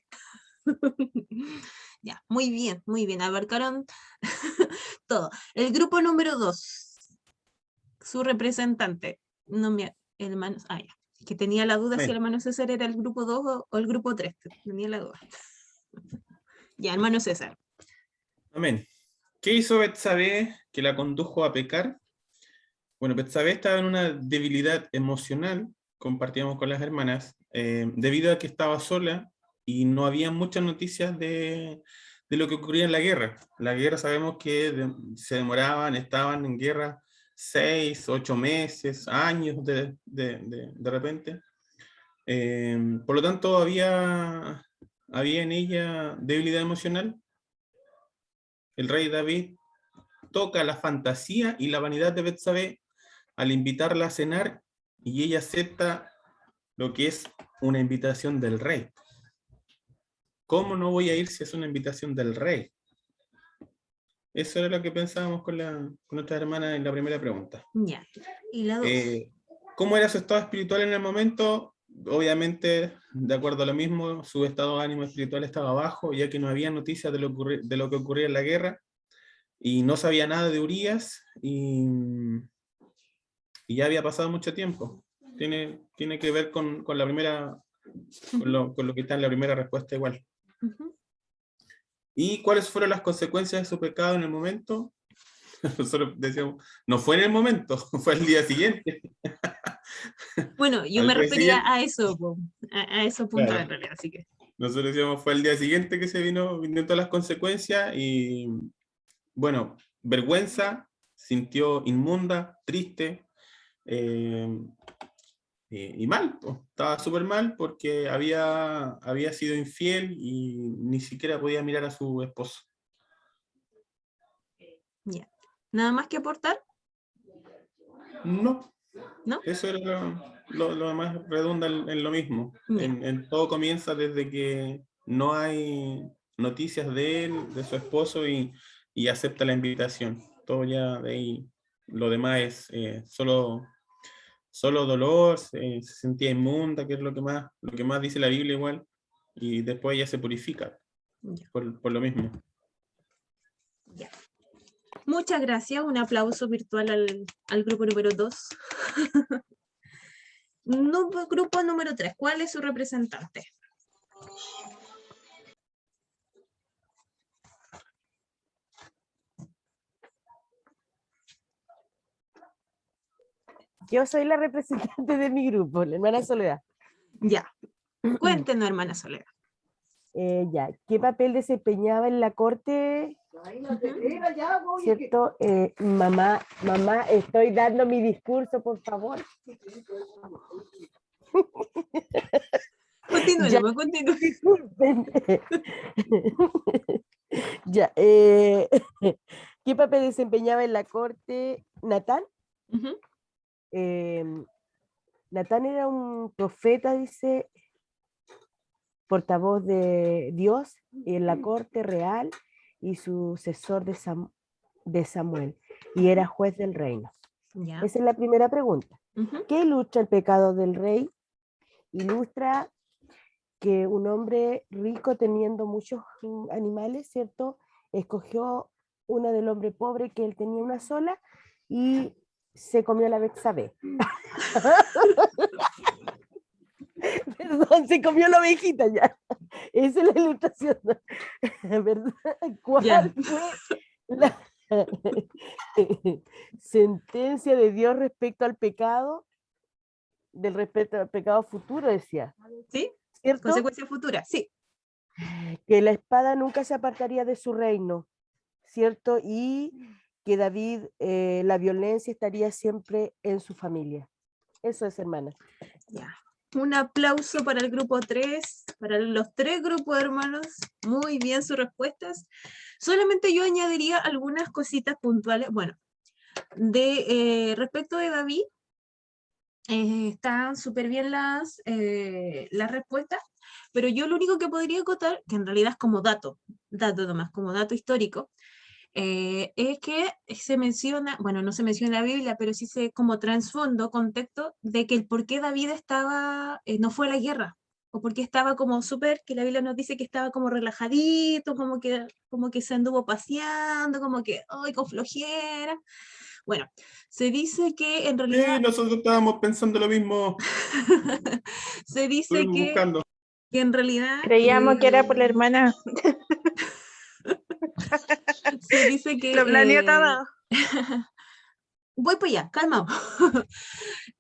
S1: Ya, muy bien, abarcaron todo. El grupo número 2. Su representante, el hermano, ya, que tenía la duda si el hermano César era el grupo 2 o el grupo 3, tenía la duda. Ya, hermano César.
S3: Amén. ¿Qué hizo Betsabé que la condujo a pecar? Bueno, Betsabé estaba en una debilidad emocional, compartíamos con las hermanas, debido a que estaba sola y no había muchas noticias de lo que ocurría en la guerra. La guerra sabemos que se demoraban, estaban en guerra 6, 8 meses, años de repente. Por lo tanto, había en ella debilidad emocional. El rey David toca la fantasía y la vanidad de Betsabé al invitarla a cenar, y ella acepta lo que es una invitación del rey. ¿Cómo no voy a ir si es una invitación del rey? Eso era lo que pensábamos con nuestra hermana en la primera pregunta.
S1: Ya. Y la 2.
S3: ¿Cómo era su estado espiritual en el momento? Obviamente, de acuerdo a lo mismo, su estado de ánimo espiritual estaba bajo, ya que no había noticias de lo que ocurría en la guerra, y no sabía nada de Urías, y ya había pasado mucho tiempo. Tiene que ver con la primera, con lo que está en la primera respuesta igual. ¿Y cuáles fueron las consecuencias de su pecado en el momento? Nosotros decíamos, no fue en el momento, fue el día siguiente.
S1: Bueno, yo
S3: Al
S1: me
S3: día
S1: refería
S3: siguiente,
S1: a eso, po, a eso punto
S3: claro.
S1: en realidad, así que.
S3: Nosotros decíamos, fue el día siguiente que se vinieron todas las consecuencias, y bueno, vergüenza, sintió inmunda, triste, y mal, pues. Estaba súper mal porque había sido infiel y ni siquiera podía mirar a su esposo.
S1: Ya. ¿Nada más que aportar?
S3: No,
S1: ¿No?
S3: eso era lo más redunda en lo mismo.
S1: Ya.
S3: En todo comienza desde que no hay noticias de él, de su esposo, y acepta la invitación. Todo ya de ahí, lo demás es solo dolor, se sentía inmunda, que es lo que más dice la Biblia igual, y después ella se purifica
S1: Ya.
S3: por lo mismo.
S1: Ya. Muchas gracias, un aplauso virtual al grupo número 2. Grupo número 3, ¿cuál es su representante?
S2: Yo soy la representante de mi grupo, la hermana Soledad.
S1: Ya, cuéntenos, hermana Soledad.
S2: Ya, ¿qué papel desempeñaba en la corte? ¿Cierto? Mamá, estoy dando mi discurso, por favor.
S1: Continúe,
S2: Ya.
S1: continúe.
S2: Disculpen. Ya, ¿qué papel desempeñaba en la corte Natán? Natán era un profeta, dice, portavoz de Dios en la corte real y sucesor de Samuel, y era juez del reino.
S1: Ya.
S2: Esa es la primera pregunta. ¿Qué ilustra el pecado del rey? Ilustra que un hombre rico, teniendo muchos animales, ¿cierto?, escogió una del hombre pobre, que él tenía una sola, y se comió la Betsabé. Perdón, se comió la ovejita ya. Esa es la ilustración. ¿Verdad? ¿Cuál fue la sentencia de Dios respecto al pecado? Del respecto al pecado futuro, decía.
S1: ¿Sí?
S2: ¿Cierto?
S1: Consecuencia futura, sí.
S2: Que la espada nunca se apartaría de su reino, ¿cierto? Y que David, la violencia estaría siempre en su familia. Eso es, hermana.
S1: Ya. Un aplauso para el grupo 3, para los 3 grupos de hermanos. Muy bien sus respuestas. Solamente yo añadiría algunas cositas puntuales. Bueno, respecto de David, están súper bien las respuestas, pero yo lo único que podría acotar, que en realidad es como dato nomás, como dato histórico, es que se menciona, bueno, no se menciona en la Biblia, pero sí se como trasfondo, contexto, de que el por qué David no fue a la guerra, o porque estaba como súper, que la Biblia nos dice que estaba como relajadito, como que se anduvo paseando, como que, ¡ay, con flojera! Bueno, se dice que en realidad...
S3: Sí, nosotros estábamos pensando lo mismo.
S1: Se dice
S3: Estuvimos buscando.
S1: que en realidad...
S4: Creíamos que era por la hermana.
S1: Se dice que...
S4: Lo planeó todo.
S1: Voy para allá, calma.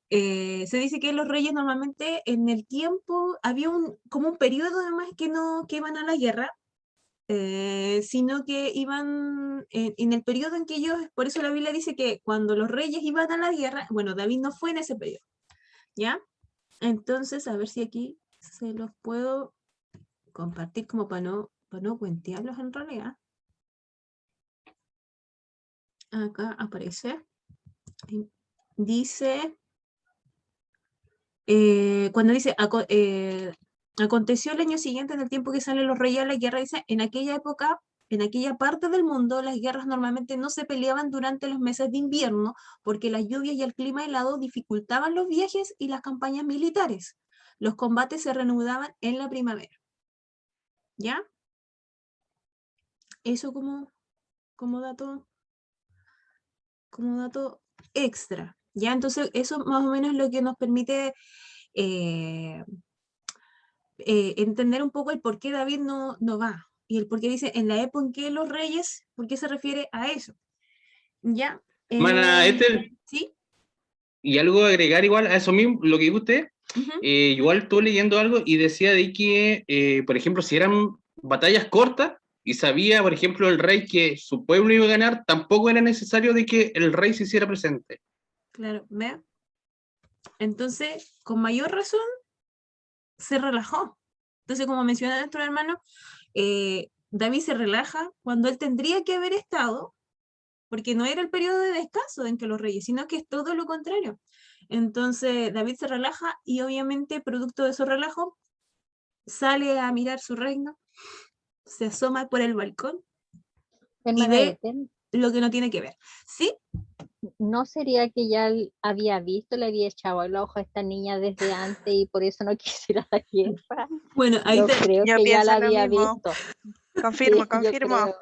S1: Se dice que los reyes normalmente en el tiempo había como un periodo además que iban a la guerra, sino que iban en el periodo en que ellos, por eso la Biblia dice que cuando los reyes iban a la guerra, bueno, David no fue en ese periodo, ¿ya? Entonces, a ver si aquí se los puedo compartir como para no cuentearlos en realidad. Acá aparece. Dice, cuando dice, aconteció el año siguiente, en el tiempo que salen los reyes a la guerra, dice, en aquella época, en aquella parte del mundo, las guerras normalmente no se peleaban durante los meses de invierno, porque las lluvias y el clima helado dificultaban los viajes y las campañas militares. Los combates se reanudaban en la primavera. ¿Ya? Eso como dato extra. ¿Ya? Entonces, eso más o menos es lo que nos permite entender un poco el por qué David no va. Y el por qué dice, en la época en que los reyes, ¿por qué se refiere a eso? ¿Ya?
S6: Hermana Esther,
S1: ¿sí?
S6: y algo agregar igual a eso mismo, lo que dijo usted, igual estuve leyendo algo y decía de que, por ejemplo, si eran batallas cortas y sabía, por ejemplo, el rey que su pueblo iba a ganar, tampoco era necesario de que el rey se hiciera presente.
S1: Claro, ¿ve? Entonces, con mayor razón, se relajó. Entonces, como menciona nuestro hermano, David se relaja cuando él tendría que haber estado, porque no era el periodo de descanso en que los reyes, sino que es todo lo contrario. Entonces, David se relaja y obviamente, producto de su relajo, sale a mirar su reino, se asoma por el balcón y ve lo que no tiene que ver. ¿Sí?
S7: ¿No sería que ya había visto, le había echado el ojo a esta niña desde antes y por eso no quisiera la guerra?
S1: Bueno, ahí
S7: yo creo
S4: Yo
S7: que ya la
S4: pienso lo
S7: había
S4: mismo.
S7: visto.
S4: Confirmo,
S7: Sí, yo
S4: confirmo.
S7: creo.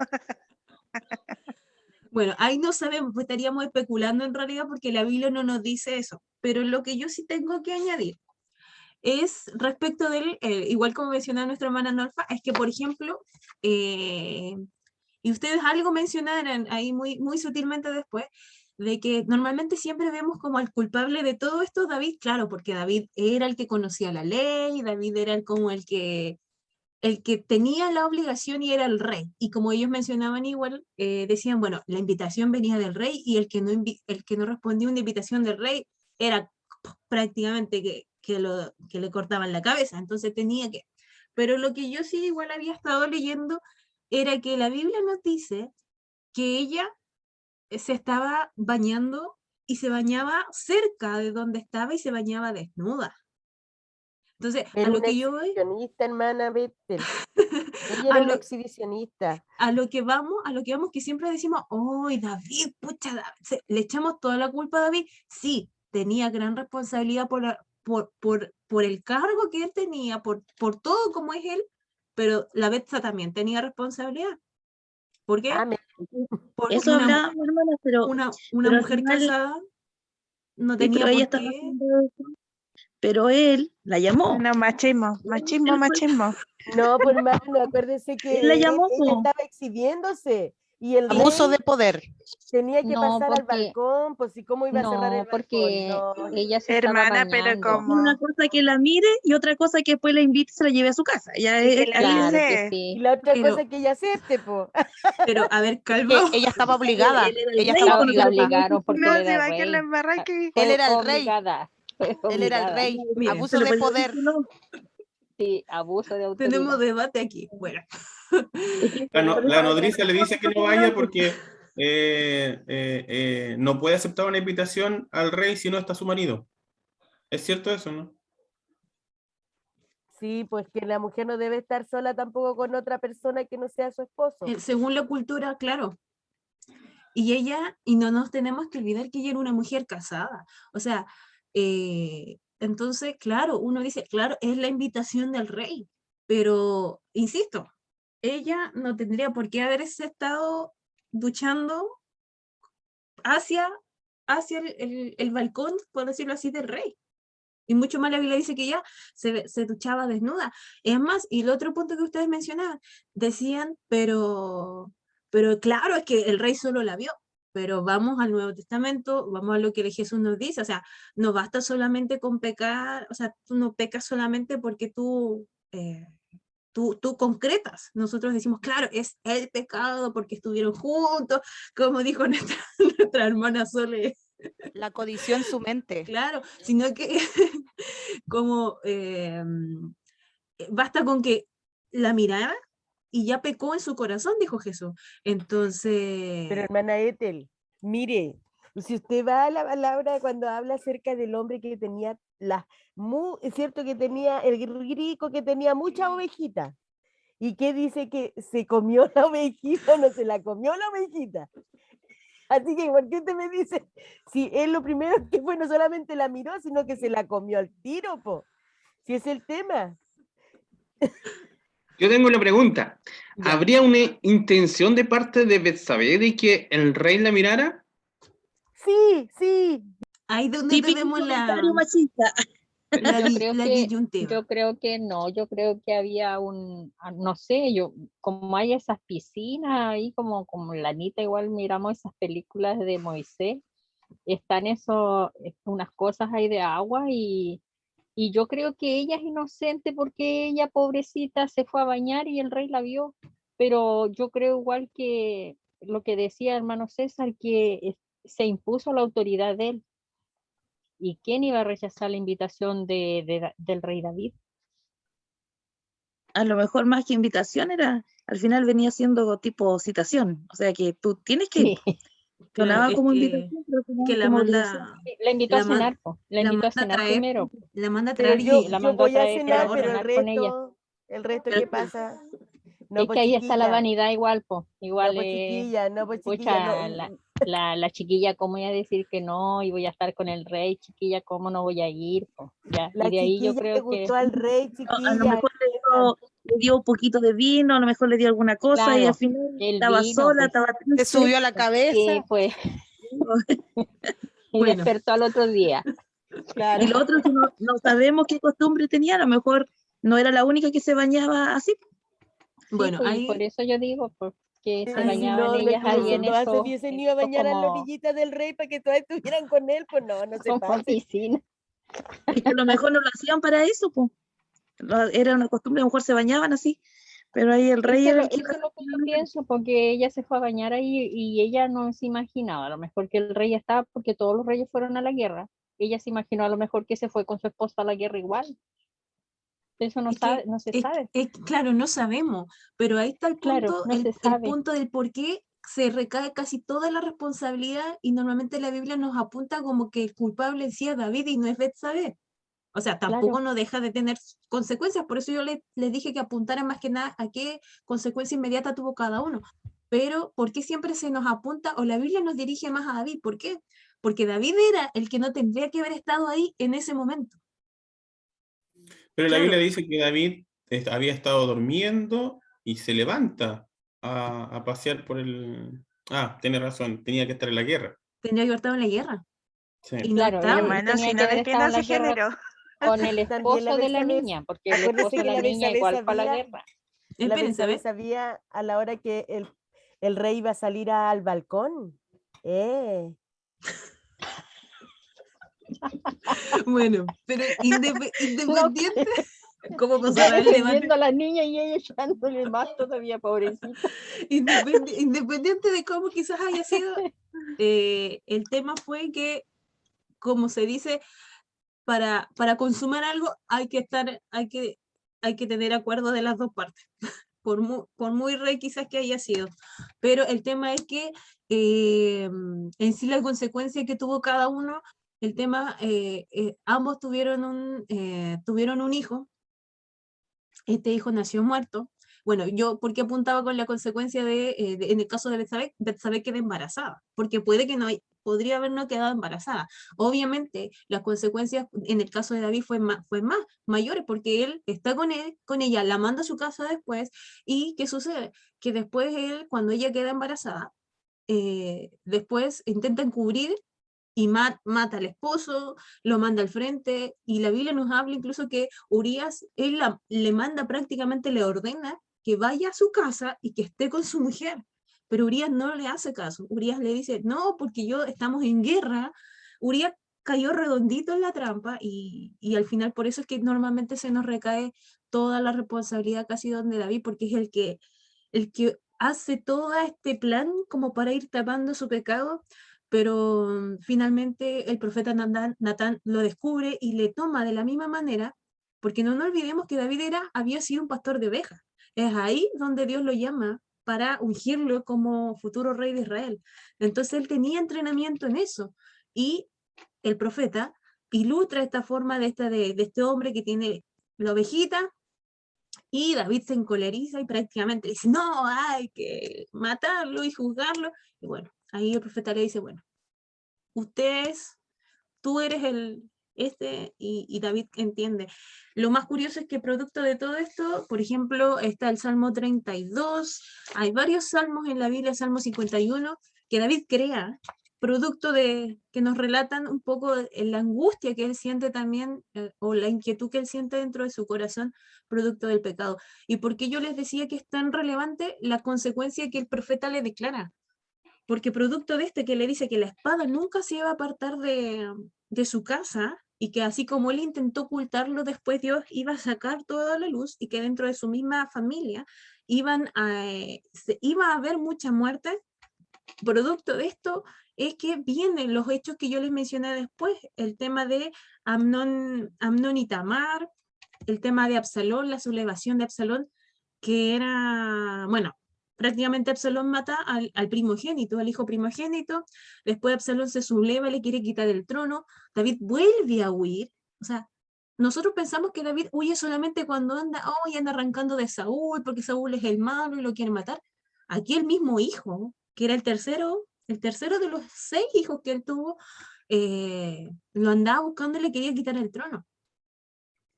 S1: Bueno, ahí no sabemos, pues estaríamos especulando en realidad porque la Biblia no nos dice eso. Pero lo que yo sí tengo que añadir es respecto del, igual como mencionaba nuestra hermana Norfa, es que, por ejemplo, y ustedes algo mencionaron ahí muy sutilmente después, de que normalmente siempre vemos como al culpable de todo esto David, claro, porque David era el que conocía la ley, David era como el que tenía la obligación y era el rey. Y como ellos mencionaban igual, decían, bueno, la invitación venía del rey y el que no respondía a una invitación del rey era prácticamente que le cortaban la cabeza, entonces tenía que... Pero lo que yo sí igual había estado leyendo era que la Biblia nos dice que ella se estaba bañando y se bañaba cerca de donde estaba y se bañaba desnuda. Entonces,
S2: Era
S1: a lo
S2: una
S1: que yo voy...
S2: exhibicionista, hermana Bethel. Ella
S1: a
S2: era una
S1: lo-
S2: exhibicionista.
S1: a lo que vamos, que siempre decimos, ¡ay, David, pucha, le echamos toda la culpa a David! Sí, tenía gran responsabilidad por el cargo que él tenía, por todo como es él, pero la Betsa también tenía responsabilidad. ¿Por qué?
S2: Ah,
S1: Porque
S8: Eso hablábamos, hermana,
S1: una
S8: pero al
S1: mujer
S8: final,
S1: casada no
S8: sí,
S1: tenía
S8: pero ella
S1: por
S8: estaba
S1: qué.
S8: haciendo eso. Pero él la llamó.
S4: No, machismo, machismo,
S8: Él fue-
S4: machismo.
S2: no, pues hermano, acuérdese
S8: él la
S2: que
S8: llamó,
S2: ella
S8: po.
S2: estaba exhibiéndose y el
S5: Abuso
S2: rey
S5: de poder.
S2: tenía que
S7: No,
S2: pasar al
S7: porque,
S2: balcón, pues ¿y cómo iba a cerrar el
S7: no,
S2: balcón?
S7: porque
S2: No,
S7: ella se estaba
S4: Hermana, pero
S7: bañando.
S8: Y una
S4: como...
S8: cosa que la mire y otra cosa que después la invite y se la lleve a su casa. Ya
S4: ¿Y qué le
S8: ahí
S7: Claro que
S4: dice?
S2: y
S7: sí.
S2: la otra
S1: Pero,
S2: cosa que ella acepte, pues.
S1: pero a ver,
S5: Es
S1: calma.
S5: que ella estaba obligada.
S8: él era el
S5: Ella
S8: rey,
S5: estaba
S8: pues no se
S7: La
S8: lo
S5: obligada.
S8: podía
S7: obligaron porque
S4: No,
S7: él
S4: se
S7: era
S4: va a que la
S7: rey.
S4: embarra aquí.
S5: Él
S7: Fue
S5: era el rey.
S7: obligada. Fue
S5: Él era el
S7: obligada.
S5: rey.
S1: Bien,
S8: se
S5: Abuso
S8: le
S5: de
S8: podía decir
S5: poder.
S8: que no.
S7: Sí, abuso de
S1: Tenemos
S7: autoridad.
S1: debate aquí. Bueno.
S8: Es que
S3: La
S8: por eso
S3: nodriza le dice que no vaya
S8: pues.
S3: porque no puede aceptar una invitación al rey si no está su marido. ¿Es cierto eso, no?
S2: Sí, pues que la mujer no debe estar sola tampoco con otra persona que no sea su esposo.
S1: Según la cultura, claro. Y no nos tenemos que olvidar que ella era una mujer casada. O sea, entonces, claro, uno dice, claro, es la invitación del rey, pero, insisto, ella no tendría por qué haberse estado duchando hacia, hacia el balcón, por decirlo así, del rey. Y mucho más la Biblia dice que ella se duchaba desnuda. Es más, y el otro punto que ustedes mencionaban, decían, pero claro, es que el rey solo la vio. Pero vamos al Nuevo Testamento, vamos a lo que Jesús nos dice, o sea, no basta solamente con pecar, o sea, tú no pecas solamente porque tú tú concretas. Nosotros decimos, claro, es el pecado porque estuvieron juntos, como dijo nuestra hermana Sole.
S5: La codició en su mente.
S1: Claro, sino que como basta con que la mirara y ya pecó en su corazón, dijo Jesús. Entonces...
S2: Pero hermana Ethel, mire, si usted va a la palabra cuando habla acerca del hombre que tenía es cierto que tenía el rico que tenía muchas ovejitas. ¿Y qué dice que se comió la ovejita o no se la comió la ovejita? Así que, ¿por qué usted me dice? Si él lo primero que fue no solamente la miró, sino que se la comió al tiro, po. Si es el tema.
S6: Yo tengo una pregunta.
S1: Ya.
S6: ¿Habría una intención de parte de Betsabé de que el rey la mirara?
S2: Sí.
S1: Ahí donde
S8: Típico
S1: tenemos
S8: comentario machista.
S1: la disyuntiva.
S7: Yo creo que no, yo creo que había no sé, como hay esas piscinas ahí, como la Anita igual miramos esas películas de Moisés, están unas cosas ahí de agua y yo creo que ella es inocente porque ella, pobrecita, se fue a bañar y el rey la vio, pero yo creo igual que lo que decía hermano César, que se impuso la autoridad de él. ¿Y quién iba a rechazar la invitación del rey David?
S8: A lo mejor más que invitación al final venía siendo tipo citación, o sea que tú tienes que ir.
S1: Claro,
S8: Sonaba
S1: es
S8: como
S1: que
S8: invitación, pero
S1: que la
S8: como
S1: manda,
S8: obligación.
S7: La invitó a
S1: la man-
S7: cenar, la invitó a cenar
S1: traer,
S7: primero.
S1: la manda a
S2: Pero
S1: traer
S2: yo,
S1: y
S7: la
S2: yo
S7: mandó a
S2: voy a
S7: traer
S2: cenar,
S7: para
S2: pero
S7: cenar con ella.
S2: el resto,
S8: Pero-
S2: ¿qué pasa? No,
S7: Es
S2: pues
S7: que ahí está la
S2: chiquilla,
S7: vanidad igual, pues.
S2: no,
S7: Igual,
S2: pues chiquilla, no,
S7: pucha, la chiquilla, ¿cómo iba a decir que no? Y voy a estar con el rey, chiquilla, ¿cómo no voy a ir? Po? Ya.
S2: la
S7: Y de ahí yo
S2: chiquilla le
S7: creo que,
S2: gustó al rey,
S8: A lo
S2: chiquilla.
S8: mejor le dio un poquito de vino, a lo mejor le dio alguna cosa y al
S7: claro,
S8: final
S7: el
S8: estaba
S7: vino,
S8: sola,
S7: pues,
S8: estaba
S5: Te
S8: triste.
S5: subió a la cabeza.
S7: que pues, y
S1: Bueno.
S7: despertó al otro día.
S5: Claro.
S8: Y lo otro es que no sabemos qué costumbre tenía, a lo mejor no era la única que se bañaba así.
S1: Bueno,
S7: Sí, pues, y
S1: ahí
S7: por eso yo digo, pues, que se
S2: Y
S7: bañaban
S2: no,
S7: ellas ahí en
S2: todas se
S7: eso,
S2: hubiesen ido a bañar a la
S7: como,
S2: orillita del rey para que todas estuvieran con él, pues no se
S7: como
S2: pase.
S7: piscina.
S8: Es que a lo mejor no lo hacían para eso, pues. Era una costumbre, a lo mejor se bañaban así, pero ahí el rey era el que...
S7: Eso es lo que yo pienso, porque ella se fue a bañar ahí y ella no se imaginaba, a lo mejor que el rey estaba, porque todos los reyes fueron a la guerra, ella se imaginó a lo mejor que se fue con su esposa a la guerra igual. Eso no
S1: es que,
S7: se sabe.
S1: claro, no sabemos, pero ahí está el
S7: Claro,
S1: punto,
S7: no se
S1: el
S7: sabe.
S1: punto del por qué se recae casi toda la responsabilidad y normalmente la Biblia nos apunta como que el culpable en sí es David y no es Betsabé. O sea, tampoco
S7: Claro.
S1: no deja de tener consecuencias, por eso yo les dije que apuntaran más que nada a qué consecuencia inmediata tuvo cada uno. Pero, ¿por qué siempre se nos apunta o la Biblia nos dirige más a David? ¿Por qué? Porque David era el que no tendría que haber estado ahí en ese momento.
S3: Pero la
S1: Claro.
S3: Biblia dice que David había estado durmiendo y se levanta a pasear por el... Ah, tiene razón, tenía que estar en la guerra.
S1: Tendría que haber estado en la guerra.
S3: Sí.
S1: Y no
S7: Claro,
S1: estaba.
S7: ella
S4: Hermano,
S7: tenía
S4: si
S7: que
S4: no,
S7: haber
S4: ¿de qué
S7: estado en
S4: no
S7: la
S4: se
S7: guerra
S4: generó?
S7: con el
S2: También la
S7: esposo de la
S2: Betsabé-
S7: niña, porque el
S2: acuérdese
S7: esposo de
S2: que
S7: la
S2: la
S7: niña
S2: Betsabé
S7: igual fue a la
S2: sabía-
S7: guerra.
S2: La
S1: Espérense,
S2: Betsabé
S1: ¿ves?
S2: sabía a la hora que el rey iba a salir al balcón.
S1: Bueno, pero independiente, ¿cómo pasó
S7: Ya
S1: el debate?
S7: defendiendo a la niña y ella echándole más todavía, pobrecita.
S1: Independiente de cómo quizás haya sido, el tema fue que, como se dice, para consumar algo hay que tener acuerdo de las dos partes, por muy rey quizás que haya sido. Pero el tema es que en sí la consecuencia que tuvo cada uno, el tema, ambos tuvieron un hijo. Este hijo nació muerto. Bueno, yo, ¿por qué apuntaba con la consecuencia en el caso de Betsabé queda embarazada? Porque podría haber no quedado embarazada. Obviamente, las consecuencias en el caso de David fue más mayores, porque él está con ella, la manda a su casa después, y ¿qué sucede? Que después él, cuando ella queda embarazada, después intenta encubrir y mata al esposo, lo manda al frente, y la Biblia nos habla incluso que Urías, él le manda prácticamente, le ordena que vaya a su casa y que esté con su mujer, pero Urías no le hace caso. Urías le dice, no, porque estamos en guerra. Urías cayó redondito en la trampa y al final por eso es que normalmente se nos recae toda la responsabilidad casi donde David, porque es el que hace todo este plan como para ir tapando su pecado, pero finalmente el profeta Natán lo descubre y le toma de la misma manera, porque no nos olvidemos que David había sido un pastor de ovejas. Es ahí donde Dios lo llama para ungirlo como futuro rey de Israel. Entonces él tenía entrenamiento en eso, y el profeta ilustra esta forma de este hombre que tiene la ovejita, y David se encoleriza y prácticamente dice, no, hay que matarlo y juzgarlo. Y bueno, ahí el profeta le dice, bueno, tú eres y David entiende. Lo más curioso es que producto de todo esto, por ejemplo, está el Salmo 32, hay varios salmos en la Biblia, Salmo 51, que David crea, producto de que nos relatan un poco la angustia que él siente también, o la inquietud que él siente dentro de su corazón, producto del pecado. Y por qué yo les decía que es tan relevante la consecuencia que el profeta le declara, porque producto de que le dice que la espada nunca se iba a apartar de su casa, y que así como él intentó ocultarlo, después Dios iba a sacar toda la luz, y que dentro de su misma familia iba a haber mucha muerte. Producto de esto es que vienen los hechos que yo les mencioné después, el tema de Amnón y Tamar, el tema de Absalón, la sublevación de Absalón, que era, bueno, prácticamente Absalón mata al primogénito, al hijo primogénito, después Absalón se subleva, le quiere quitar el trono, David vuelve a huir, o sea, nosotros pensamos que David huye solamente cuando anda arrancando de Saúl, porque Saúl es el malo y lo quiere matar. Aquí el mismo hijo, que era el tercero de los 6 hijos que él tuvo, lo andaba buscando y le quería quitar el trono.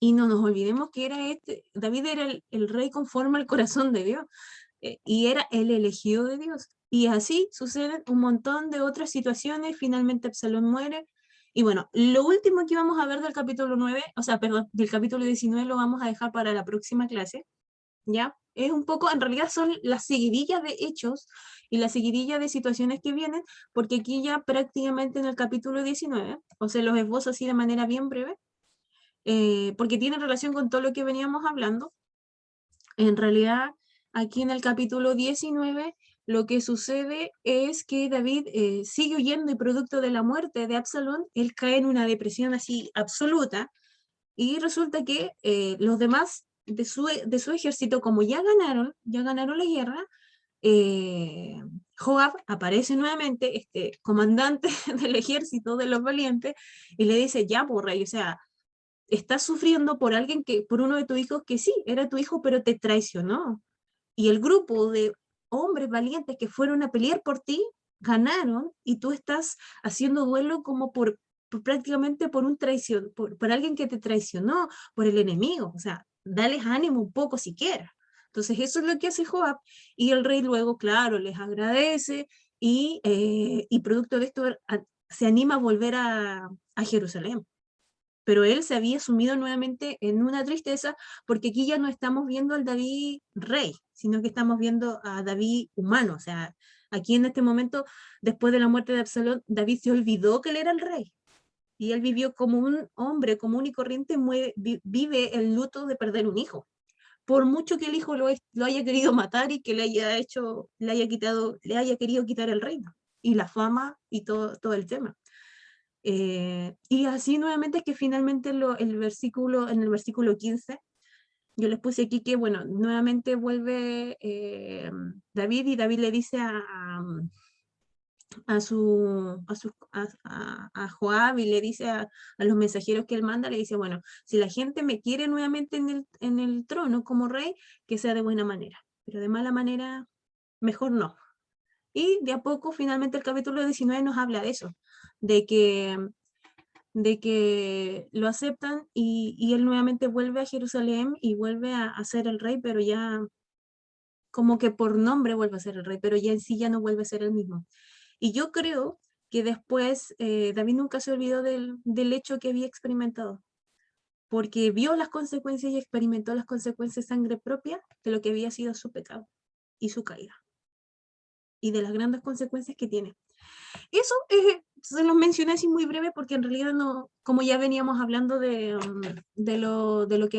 S1: Y no nos olvidemos que David era el rey conforme al corazón de Dios, y era el elegido de Dios. Y así suceden un montón de otras situaciones. Finalmente Absalón muere. Y bueno, lo último que vamos a ver del capítulo 9, o sea, perdón, del capítulo 19 lo vamos a dejar para la próxima clase, ¿ya? Es un poco, en realidad son las seguidillas de hechos y la seguidilla de situaciones que vienen, porque aquí ya prácticamente en el capítulo 19, o sea, los esbozo así de manera bien breve, porque tiene relación con todo lo que veníamos hablando. En realidad, aquí en el capítulo 19, lo que sucede es que David sigue huyendo, y producto de la muerte de Absalón, él cae en una depresión así absoluta, y resulta que los demás de su ejército, como ya ganaron la guerra, Joab aparece nuevamente, este comandante del ejército de los valientes, y le dice, ya, por rey, o sea, estás sufriendo por uno de tus hijos que sí, era tu hijo, pero te traicionó. Y el grupo de hombres valientes que fueron a pelear por ti, ganaron, y tú estás haciendo duelo como prácticamente por por alguien que te traicionó, por el enemigo. O sea, dales ánimo un poco siquiera. Entonces eso es lo que hace Joab, y el rey luego, claro, les agradece, y producto de esto se anima a volver a Jerusalén. Pero él se había sumido nuevamente en una tristeza, porque aquí ya no estamos viendo al David rey, sino que estamos viendo a David humano. O sea, aquí en este momento, después de la muerte de Absalón, David se olvidó que él era el rey, y él vivió como un hombre común y corriente, vive el luto de perder un hijo, por mucho que el hijo lo haya querido matar, y que le haya querido quitar el reino y la fama y todo el tema. Y así nuevamente es que finalmente en el versículo 15, yo les puse aquí que, bueno, nuevamente vuelve David, y David le dice a Joab, y le dice a los mensajeros que él manda, le dice, bueno, si la gente me quiere nuevamente en el trono como rey, que sea de buena manera, pero de mala manera, mejor no. Y de a poco, finalmente el capítulo 19 nos habla de eso, de que lo aceptan, y él nuevamente vuelve a Jerusalén y vuelve a ser el rey, pero ya como que por nombre vuelve a ser el rey, pero ya en sí ya no vuelve a ser el mismo. Y yo creo que después David nunca se olvidó del hecho que había experimentado, porque vio las consecuencias y experimentó las consecuencias de sangre propia de lo que había sido su pecado y su caída, y de las grandes consecuencias que tiene. Eso se los mencioné así muy breve, porque en realidad no, como ya veníamos hablando de lo que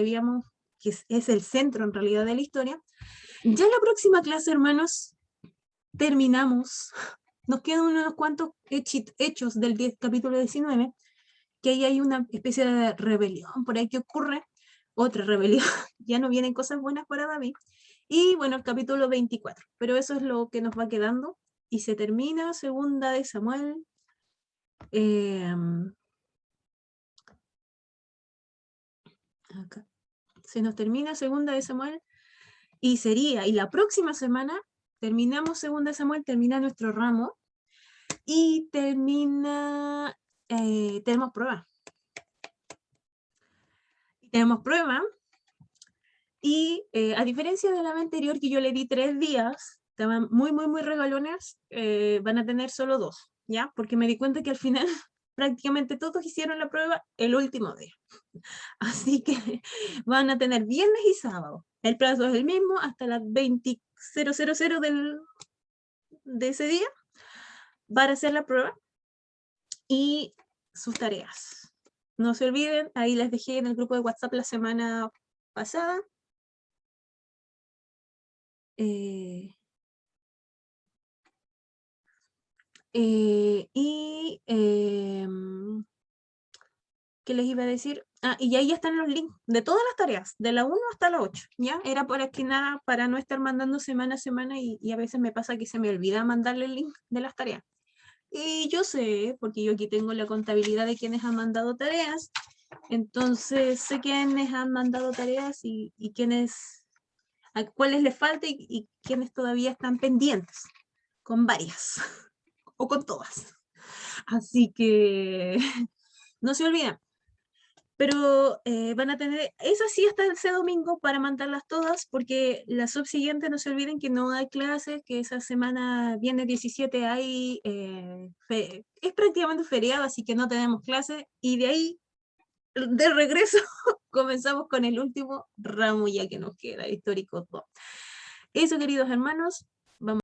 S1: que es el centro en realidad de la historia. Ya en la próxima clase, hermanos, terminamos. Nos quedan unos cuantos hechos del capítulo 19, que ahí hay una especie de rebelión por ahí que ocurre, otra rebelión, ya no vienen cosas buenas para David, y bueno, el capítulo 24, pero eso es lo que nos va quedando, y se termina Segunda de Samuel. Acá. Se nos termina Segunda de Samuel, y la próxima semana terminamos Segunda de Samuel, termina nuestro ramo, y tenemos prueba. Tenemos prueba, y a diferencia de la vez anterior que yo le di 3 días, estaban muy, muy, muy regalones, van a tener solo 2, ¿ya? Porque me di cuenta que al final prácticamente todos hicieron la prueba el último día. Así que van a tener viernes y sábado. El plazo es el mismo hasta las 20:00 de ese día para hacer la prueba y sus tareas. No se olviden, ahí les dejé en el grupo de WhatsApp la semana pasada. ¿Qué les iba a decir? Y ahí están los links de todas las tareas, de la 1 hasta la 8, ¿ya? Era para que nada, para no estar mandando semana a semana y a veces me pasa que se me olvida mandarle el link de las tareas. Y yo sé, porque yo aquí tengo la contabilidad de quienes han mandado tareas, entonces sé quiénes han mandado tareas y a cuáles les falta y quiénes todavía están pendientes, con varias, o con todas. Así que no se olviden. Pero van a tener, eso sí hasta ese domingo para mandarlas todas, porque la subsiguiente no se olviden que no hay clases, que esa semana viene 17 hay, es prácticamente feriado, así que no tenemos clases, y de ahí, de regreso, comenzamos con el último ramo ya que nos queda, histórico 2. Eso, queridos hermanos,